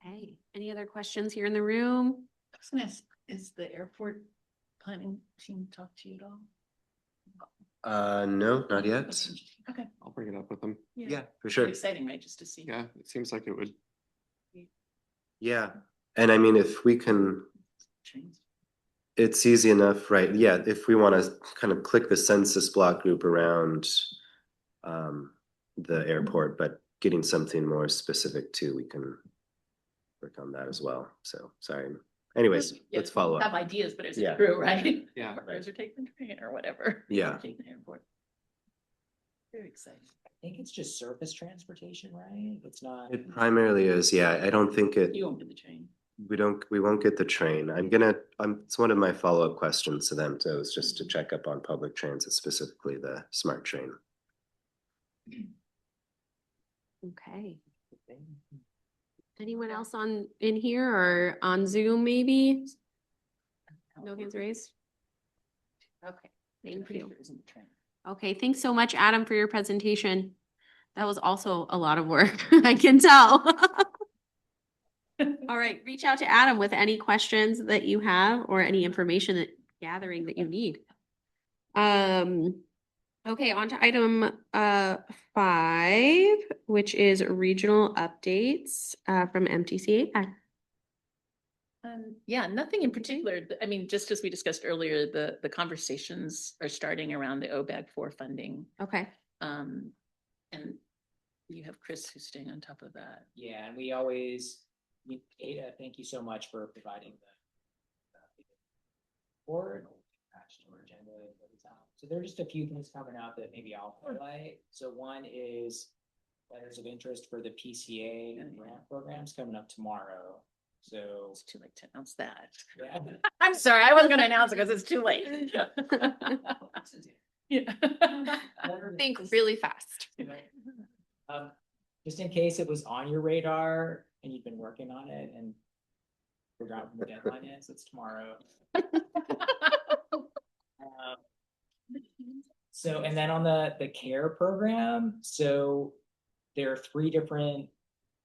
Hey, any other questions here in the room? Is the airport planning team talk to you at all? No, not yet. Okay. I'll bring it up with them. Yeah, for sure. Exciting, right? Just to see. Yeah, it seems like it would. Yeah, and I mean, if we can, it's easy enough, right? Yeah, if we want to kind of click the census block group around the airport, but getting something more specific too, we can work on that as well. So sorry. Anyways, let's follow Have up. ideas, but is Yeah. it true, right? Yeah. Partners are taking the train or whatever. Yeah. Taking the airport. Very exciting. I think it's just surface transportation, right? It's not. It primarily is, yeah. I don't think it. You won't get the train. We won't get the train. It's one of my follow-up questions to them too, is just to check up on public transit, specifically the smart train. Okay. Anyone else in here or on Zoom maybe? No hands raised? Okay, thank you. Okay, thanks so much, Adam, for your presentation. That was also a lot of work, I can tell. All right, reach out to Adam with any questions that you have or any information gathering that you need. Okay, on to item 5, which is regional updates from MTCA. Yeah, nothing in particular. I mean, just as we discussed earlier, the conversations are starting around the OBAG 4 funding. Okay. And you have Chris who's staying on top of that. Yeah, and Ada, thank you so much for providing the board attached to our agenda. So there are just a few things coming out that maybe I'll highlight. So one is letters of interest for the PCA and grant programs coming up tomorrow. So it's too late to announce that. Yeah. I'm sorry, I wasn't going to announce it because it's too late. Yeah. Think really fast. Just in case it was on your radar and you've been working on it and forgot when the deadline is, it's tomorrow. So, and then on the CARE program, so there are 3 different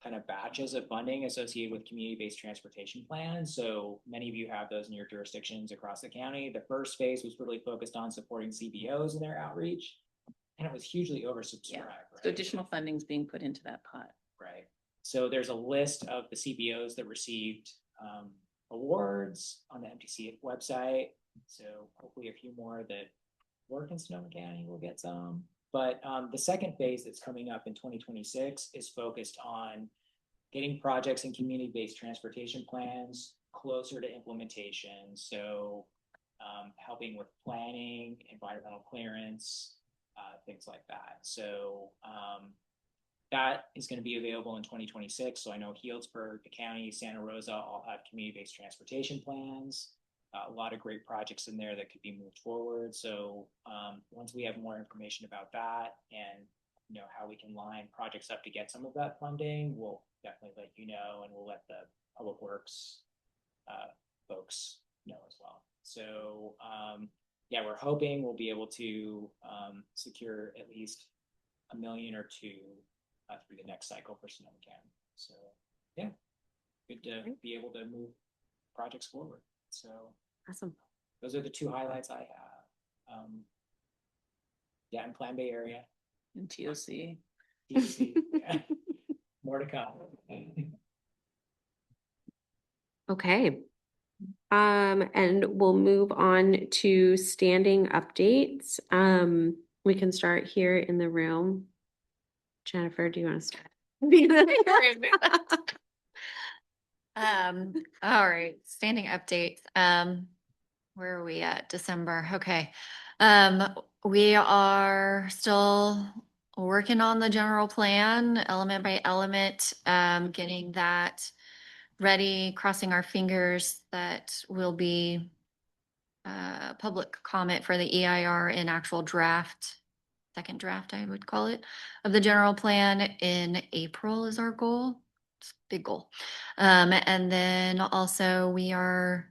kind of batches of funding associated with community-based transportation plans. So many of you have those in your jurisdictions across the county. The first phase was really focused on supporting CBOs in their outreach, and it was hugely oversubscribed. Yeah. Right? So additional funding is being put into that pot. Right. So there's a list of the CBOs that received awards on the MTC website. So hopefully a few more that work in Sonoma County will get some. But the second phase that's coming up in 2026 is focused on getting projects and community-based transportation plans closer to implementation. So helping with planning, environmental clearance, things like that. So that is going to be available in 2026. So I know Healdsburg, the county, Santa Rosa all have community-based transportation plans. A lot of great projects in there that could be moved forward. So once we have more information about that and how we can line projects up to get some of that funding, we'll definitely let you know, and we'll let the Public Works folks know as well. So yeah, we're hoping we'll be able to secure at least $1 million or $2 million through the next cycle for Sonoma County. So yeah, good to be able to move projects forward. So Awesome. those are the two highlights I have. Yeah, in Plan Bay area. In TOC. TOC, yeah. More to come. Okay. And we'll move on to standing updates. We can start here in the room. Jennifer, do you want to start? All right, standing updates. Where are we at? December. Okay. We are still working on the general plan, element by element, getting that ready, crossing our fingers that will be public comment for the EIR in actual draft, second draft, I would call it, of the general plan in April is our goal. It's a big goal. And then also we are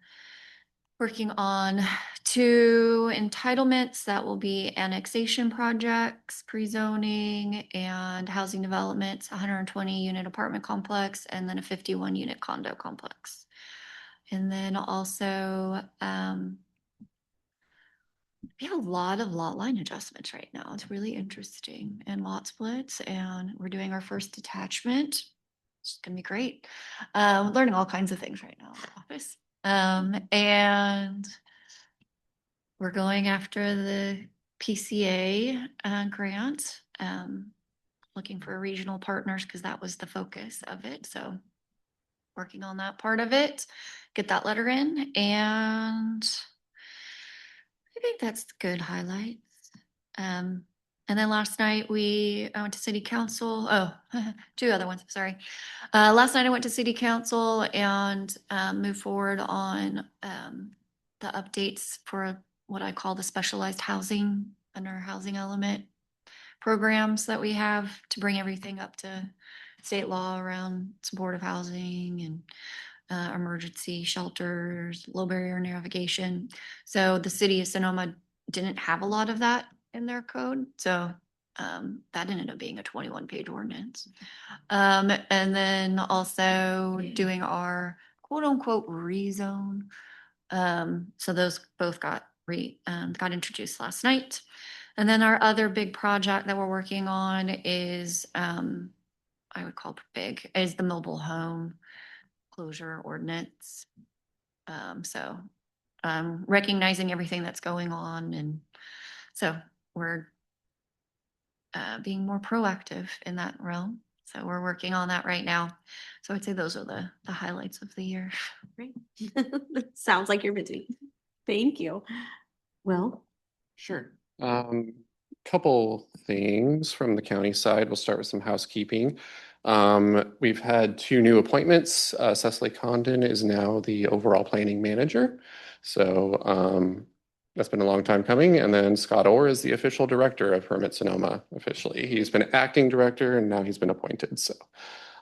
working on 2 entitlements that will be annexation projects, pre-zoning, and housing developments, 120 unit apartment complex, and then a 51 unit condo complex. And then also, we have a lot of lot line adjustments right now. It's really interesting, and lot splits, and we're doing our first detachment. It's gonna be great. Learning all kinds of things right now in the office. And we're going after the PCA grant, looking for regional partners because that was the focus of it. So working on that part of it, get that letter in, and I think that's good highlights. And then last night I went to city council. Oh, 2 other ones, sorry. Last night I went to city council and moved forward on the updates for what I call the specialized housing under housing element programs that we have to bring everything up to state law around supportive housing and emergency shelters, low barrier navigation. So the city of Sonoma didn't have a lot of that in their code. So that ended up being a 21-page ordinance. And then also doing our quote unquote rezone. So those both got introduced last night. And then our other big project that we're working on is, I would call big, is the mobile home closure ordinance. So recognizing everything that's going on. And so we're being more proactive in that realm. So we're working on that right now. So I'd say those are the highlights of the year. Great. Sounds like you're busy. Thank you. Will? Sure. Couple things from the county side. We'll start with some housekeeping. We've had 2 new appointments. Cecily Condon is now the overall planning manager. So that's been a long time coming. And then Scott Orr is the official director of Hermit Sonoma officially. He's been acting director and now he's been appointed. So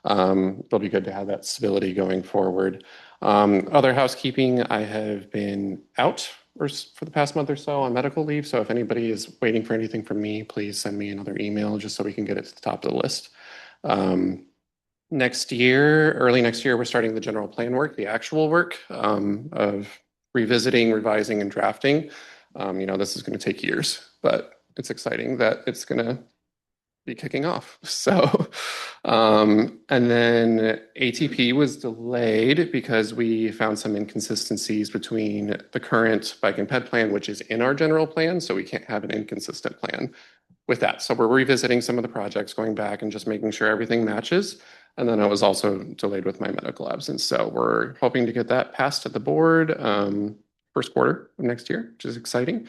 it'll be good to have that stability going forward. Other housekeeping, I have been out for the past month or so on medical leave. So if anybody is waiting for anything from me, please send me another email just so we can get it to the top of the list. Next year, early next year, we're starting the general plan work, the actual work of revisiting, revising, and drafting. This is going to take years, but it's exciting that it's going to be kicking off. So, and then ATP was delayed because we found some inconsistencies between the current bike and ped plan, which is in our general plan. So we can't have an inconsistent plan with that. So we're revisiting some of the projects, going back and just making sure everything matches. And then I was also delayed with my medical absence. So we're hoping to get that passed at the board first quarter of next year, which is exciting.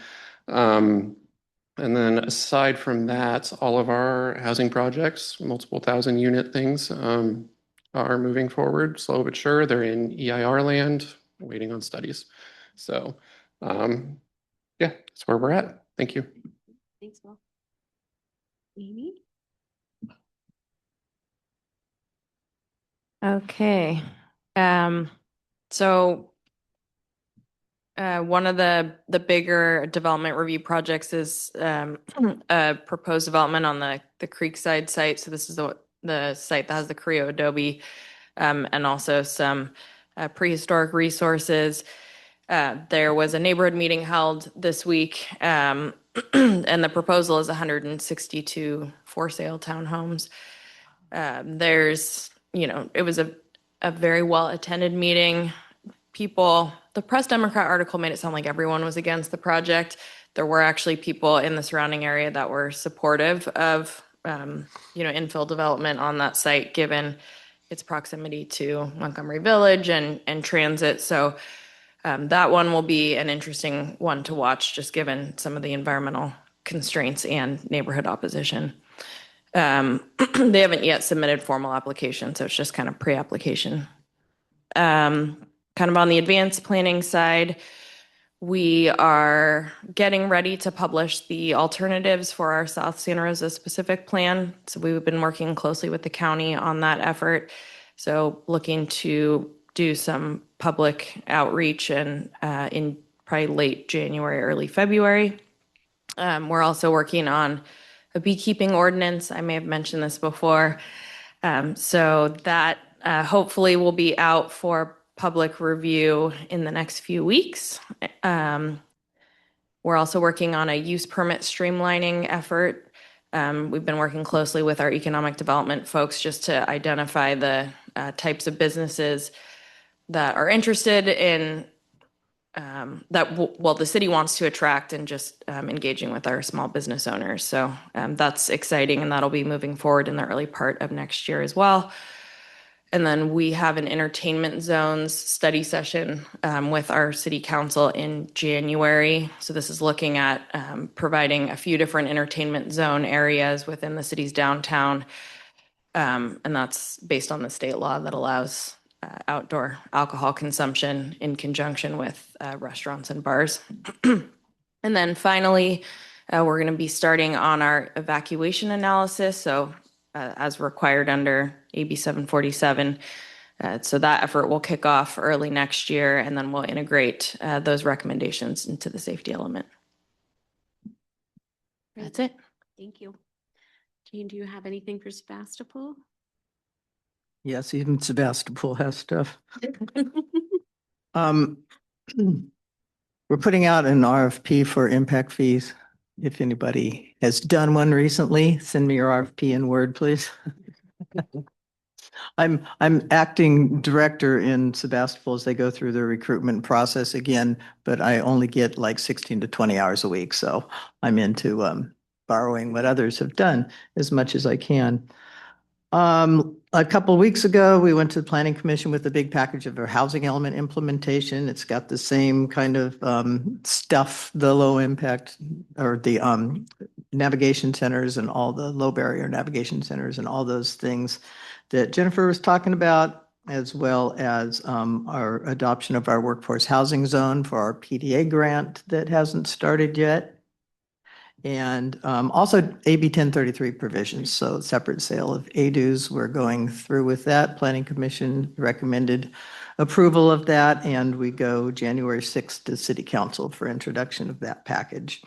And then aside from that, all of our housing projects, multiple thousand unit things, are moving forward slow but sure. They're in EIR land, waiting on studies. So yeah, that's where we're at. Thank you. Thanks, Will. Amy? Okay. So one of the bigger development review projects is a proposed development on the Creekside site. So this is the site that has the Creo Adobe and also some prehistoric resources. There was a neighborhood meeting held this week, and the proposal is 162 for sale townhomes. It was a very well attended meeting. The Press Democrat article made it sound like everyone was against the project. There were actually people in the surrounding area that were supportive of, infill development on that site, given its proximity to Montgomery Village and transit. So that one will be an interesting one to watch, just given some of the environmental constraints and neighborhood opposition. They haven't yet submitted formal application, so it's just kind of pre-application. Kind of on the advanced planning side, we are getting ready to publish the alternatives for our South Santa Rosa specific plan. So we've been working closely with the county on that effort. So looking to do some public outreach and in probably late January, early February. We're also working on a beekeeping ordinance. I may have mentioned this before. So that hopefully will be out for public review in the next few weeks. We're also working on a use permit streamlining effort. We've been working closely with our economic development folks just to identify the types of businesses that are interested in the city wants to attract, and just engaging with our small business owners. So that's exciting, and that'll be moving forward in the early part of next year as well. And then we have an entertainment zones study session with our city council in January. So this is looking at providing a few different entertainment zone areas within the city's downtown. And that's based on the state law that allows outdoor alcohol consumption in conjunction with restaurants and bars. And then finally, we're going to be starting on our evacuation analysis. So as required under AB 747. So that effort will kick off early next year, and then we'll integrate those recommendations into the safety element. That's it. Thank you. Jane, do you have anything for Sebastopol? Yes, even Sebastopol has stuff. We're putting out an RFP for impact fees. If anybody has done one recently, send me your RFP in Word, please. I'm acting director in Sebastopol as they go through the recruitment process again, but I only get like 16 to 20 hours a week. So I'm into borrowing what others have done as much as I can. A couple of weeks ago, we went to the Planning Commission with a big package of our housing element implementation. It's got the same kind of stuff, the low impact or the navigation centers and all the low barrier navigation centers and all those things that Jennifer was talking about, as well as our adoption of our workforce housing zone for our PDA grant that hasn't started yet. And also AB 1033 provisions, so separate sale of ADUs. We're going through with that. Planning Commission recommended approval of that, and we go January 6th to City Council for introduction of that package.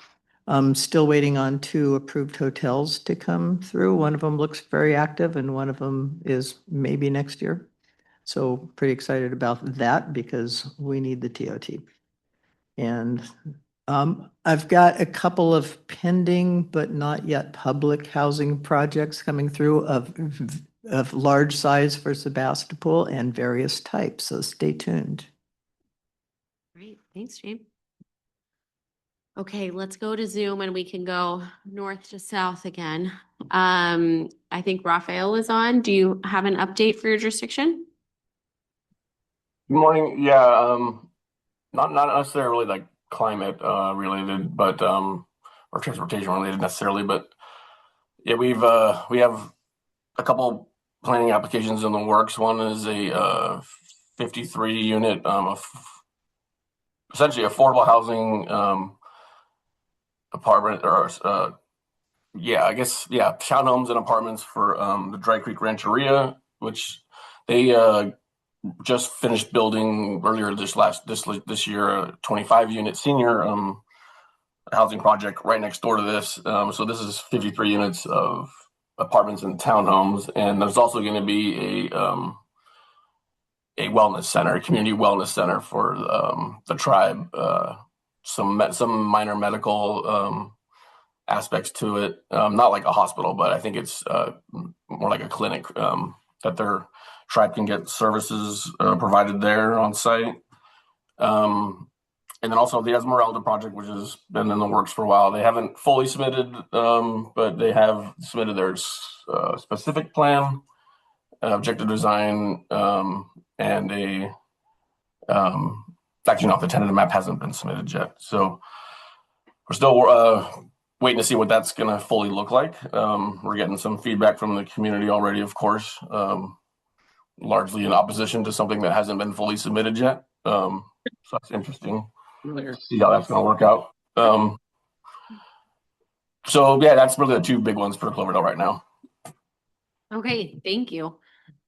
Still waiting on 2 approved hotels to come through. One of them looks very active, and one of them is maybe next year. So pretty excited about that because we need the TOT. And I've got a couple of pending but not yet public housing projects coming through of large size for Sebastopol and various types, so stay tuned. Great, thanks, Jane. Okay, let's go to Zoom and we can go north to south again. I think Raphael is on. Do you have an update for your jurisdiction? Good morning. Yeah, not necessarily like climate related, but or transportation related necessarily, but yeah, we have a couple planning applications in the works. One is a 53 unit essentially affordable housing apartment or townhomes and apartments for the Dry Creek Rancheria, which They just finished building earlier this year a 25 unit senior housing project right next door to this. So this is 53 units of apartments and townhomes, and there's also going to be a wellness center, a community wellness center for the tribe. Some minor medical aspects to it, not like a hospital, but I think it's more like a clinic that their tribe can get services provided there on site. And then also the Esmeralda project, which has been in the works for a while. They haven't fully submitted, but they have submitted their specific plan, objective design, and actually, no, the tentative map hasn't been submitted yet. So we're still waiting to see what that's going to fully look like. We're getting some feedback from the community already, of course, largely in opposition to something that hasn't been fully submitted yet. So that's interesting. See how that's going to work out. So yeah, that's really the two big ones for Cloverdale right now. Okay, thank you.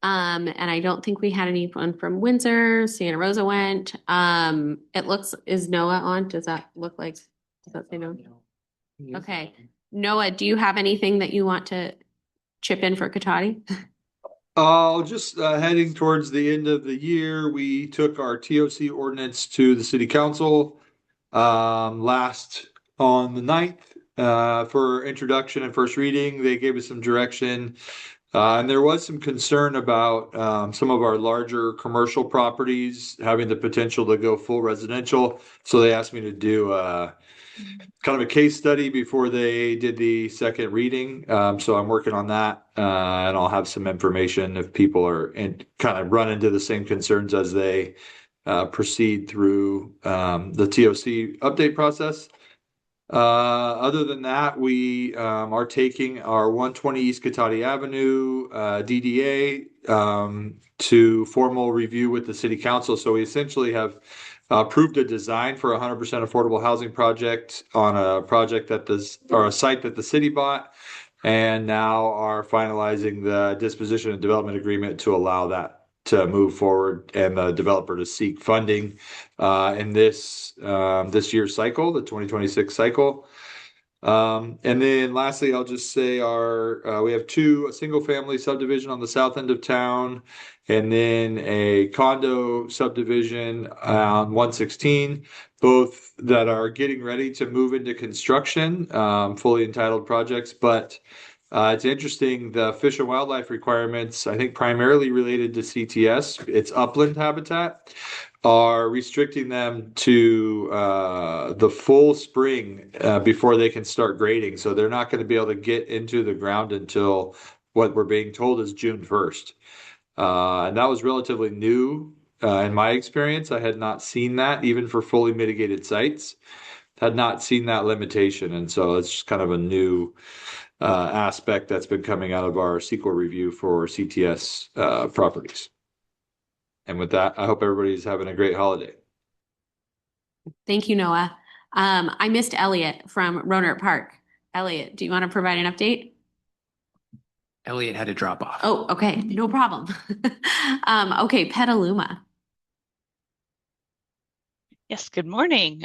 And I don't think we had anyone from Windsor. Santa Rosa went. Is Noah on? Does that say no? Okay. Noah, do you have anything that you want to chip in for Katati? Just heading towards the end of the year, we took our TOC ordinance to the city council last on the 9th for introduction and first reading. They gave us some direction. And there was some concern about some of our larger commercial properties having the potential to go full residential. So they asked me to do kind of a case study before they did the second reading. So I'm working on that, and I'll have some information if people are kind of run into the same concerns as they proceed through the TOC update process. Other than that, we are taking our 120 East Cotati Avenue DDA to formal review with the city council. So we essentially have approved a design for a 100% affordable housing project on a project or a site that the city bought, and now are finalizing the disposition and development agreement to allow that to move forward and the developer to seek funding in this year's cycle, the 2026 cycle. And then lastly, I'll just say we have a single family subdivision on the south end of town, and then a condo subdivision on 116, both that are getting ready to move into construction, fully entitled projects. But it's interesting, the fish and wildlife requirements, I think primarily related to CTS, it's upland habitat, are restricting them to the full spring before they can start grading. So they're not going to be able to get into the ground until what we're being told is June 1st. And that was relatively new in my experience. I had not seen that even for fully mitigated sites, had not seen that limitation. And so it's just kind of a new aspect that's been coming out of our CEQA review for CTS properties. And with that, I hope everybody's having a great holiday. Thank you, Noah. I missed Elliot from Rohnert Park. Elliot, do you want to provide an update? Elliot had to drop off. Oh, okay, no problem. Okay, Petaluma. Yes, good morning.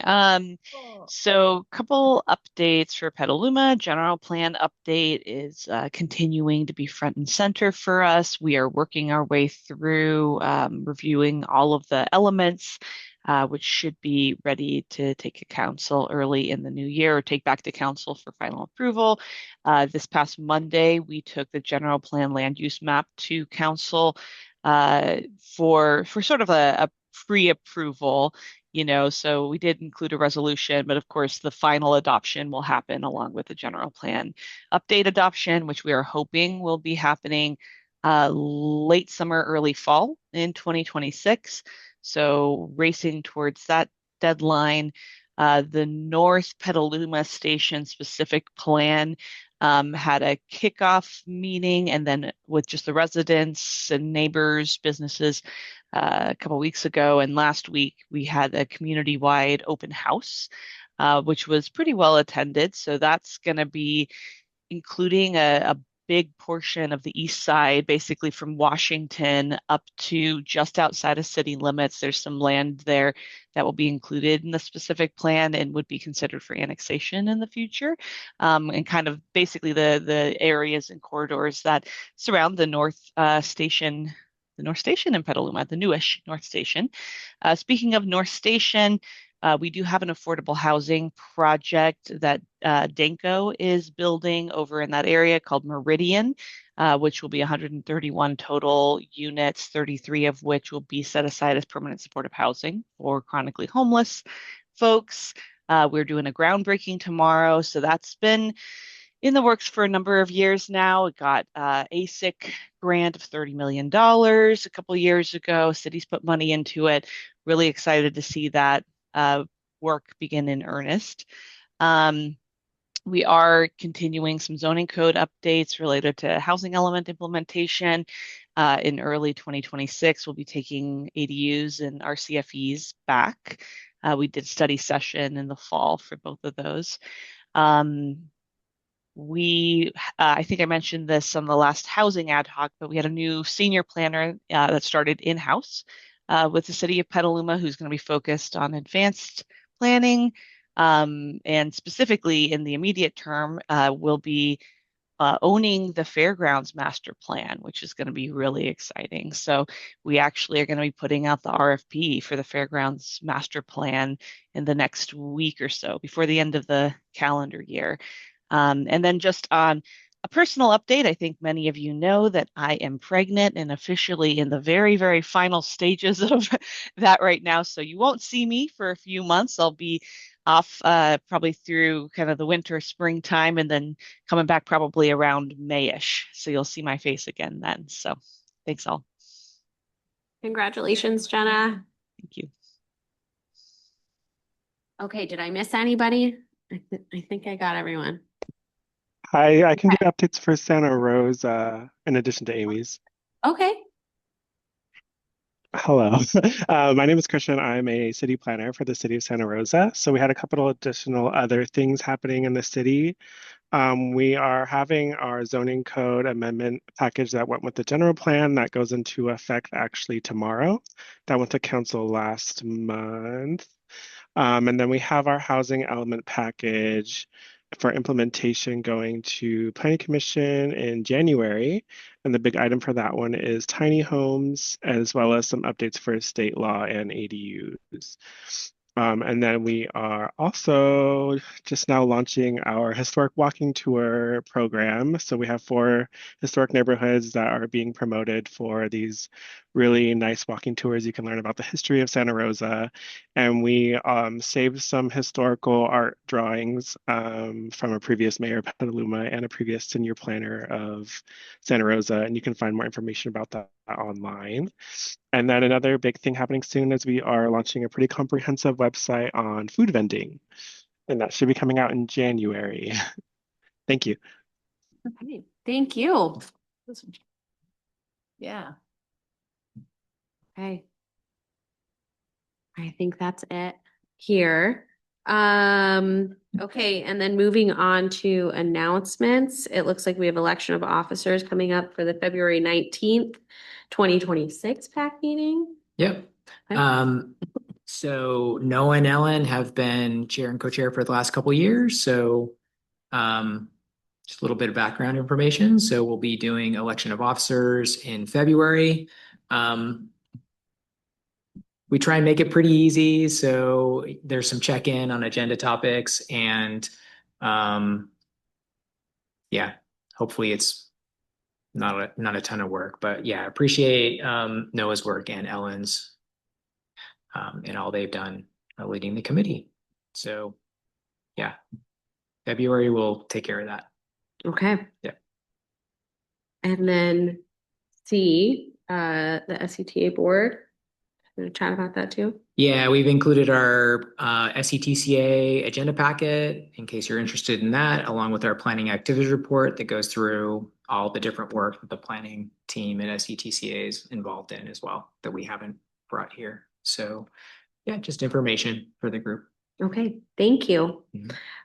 So a couple updates for Petaluma. General plan update is continuing to be front and center for us. We are working our way through reviewing all of the elements, which should be ready to take to council early in the new year or take back to council for final approval. This past Monday, we took the general plan land use map to council for sort of a pre-approval. So we did include a resolution, but of course the final adoption will happen along with the general plan update adoption, which we are hoping will be happening late summer, early fall in 2026. So racing towards that deadline. The North Petaluma Station specific plan had a kickoff meeting, and then with just the residents and neighbors, businesses, a couple weeks ago. And last week we had a community-wide open house, which was pretty well attended. So that's going to be including a big portion of the east side, basically from Washington up to just outside of city limits. There's some land there that will be included in the specific plan and would be considered for annexation in the future. And kind of basically the areas and corridors that surround the North Station in Petaluma, the newish North Station. Speaking of North Station, we do have an affordable housing project that Danco is building over in that area called Meridian, which will be 131 total units, 33 of which will be set aside as permanent supportive housing for chronically homeless folks. We're doing a groundbreaking tomorrow, so that's been in the works for a number of years now. It got ASIC grant of $30 million a couple of years ago. Cities put money into it. Really excited to see that work begin in earnest. We are continuing some zoning code updates related to housing element implementation. In early 2026, we'll be taking ADUs and RCFEs back. We did study session in the fall for both of those. I think I mentioned this on the last housing ad hoc, but we had a new senior planner that started in-house with the city of Petaluma, who's going to be focused on advanced planning, and specifically in the immediate term, will be owning the fairgrounds master plan, which is going to be really exciting. So we actually are going to be putting out the RFP for the fairgrounds master plan in the next week or so, before the end of the calendar year. And then just on a personal update, I think many of you know that I am pregnant and officially in the very, very final stages of that right now. So you won't see me for a few months. I'll be off probably through kind of the winter, springtime, and then coming back probably around May-ish. So you'll see my face again then. So thanks all. Congratulations, Jenna. Thank you. Okay, did I miss anybody? I think I got everyone. I can do updates for Santa Rosa in addition to Amy's. Okay. Hello. My name is Christian. I'm a city planner for the city of Santa Rosa. So we had a couple additional other things happening in the city. We are having our zoning code amendment package that went with the general plan that goes into effect actually tomorrow. That went to council last month. And then we have our housing element package for implementation going to Planning Commission in January. And the big item for that one is tiny homes, as well as some updates for state law and ADUs. And then we are also just now launching our historic walking tour program. So we have 4 historic neighborhoods that are being promoted for these really nice walking tours. You can learn about the history of Santa Rosa. And we saved some historical art drawings from a previous mayor of Petaluma and a previous senior planner of Santa Rosa. And you can find more information about that online. And then another big thing happening soon is we are launching a pretty comprehensive website on food vending. And that should be coming out in January. Thank you. Okay, thank you. Yeah. Okay. I think that's it here. Okay, and then moving on to announcements. It looks like we have election of officers coming up for the February 19th, 2026 PAC meeting. Yep. Okay. So Noah and Ellen have been chair and co-chair for the last couple of years. So just a little bit of background information. So we'll be doing election of officers in February. We try and make it pretty easy. So there's some check-in on agenda topics and yeah, hopefully it's not a ton of work, but yeah, appreciate Noah's work and Ellen's and all they've done leading the committee. So yeah, February will take care of that. Okay. Yeah. And then C, the SCTA board. Gonna chat about that too. Yeah, we've included our SCTCA agenda packet in case you're interested in that, along with our planning activities report that goes through all the different work that the planning team at SCTCA is involved in as well that we haven't brought here. So yeah, just information for the group. Okay, thank you.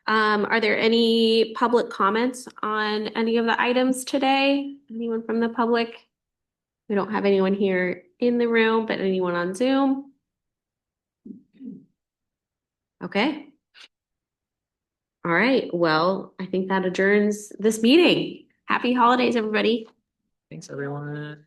Are there any public comments on any of the items today? Anyone from the public? We don't have anyone here in the room, but anyone on Zoom? Okay. All right, well, I think that adjourns this meeting. Happy holidays, everybody. Thanks, everyone.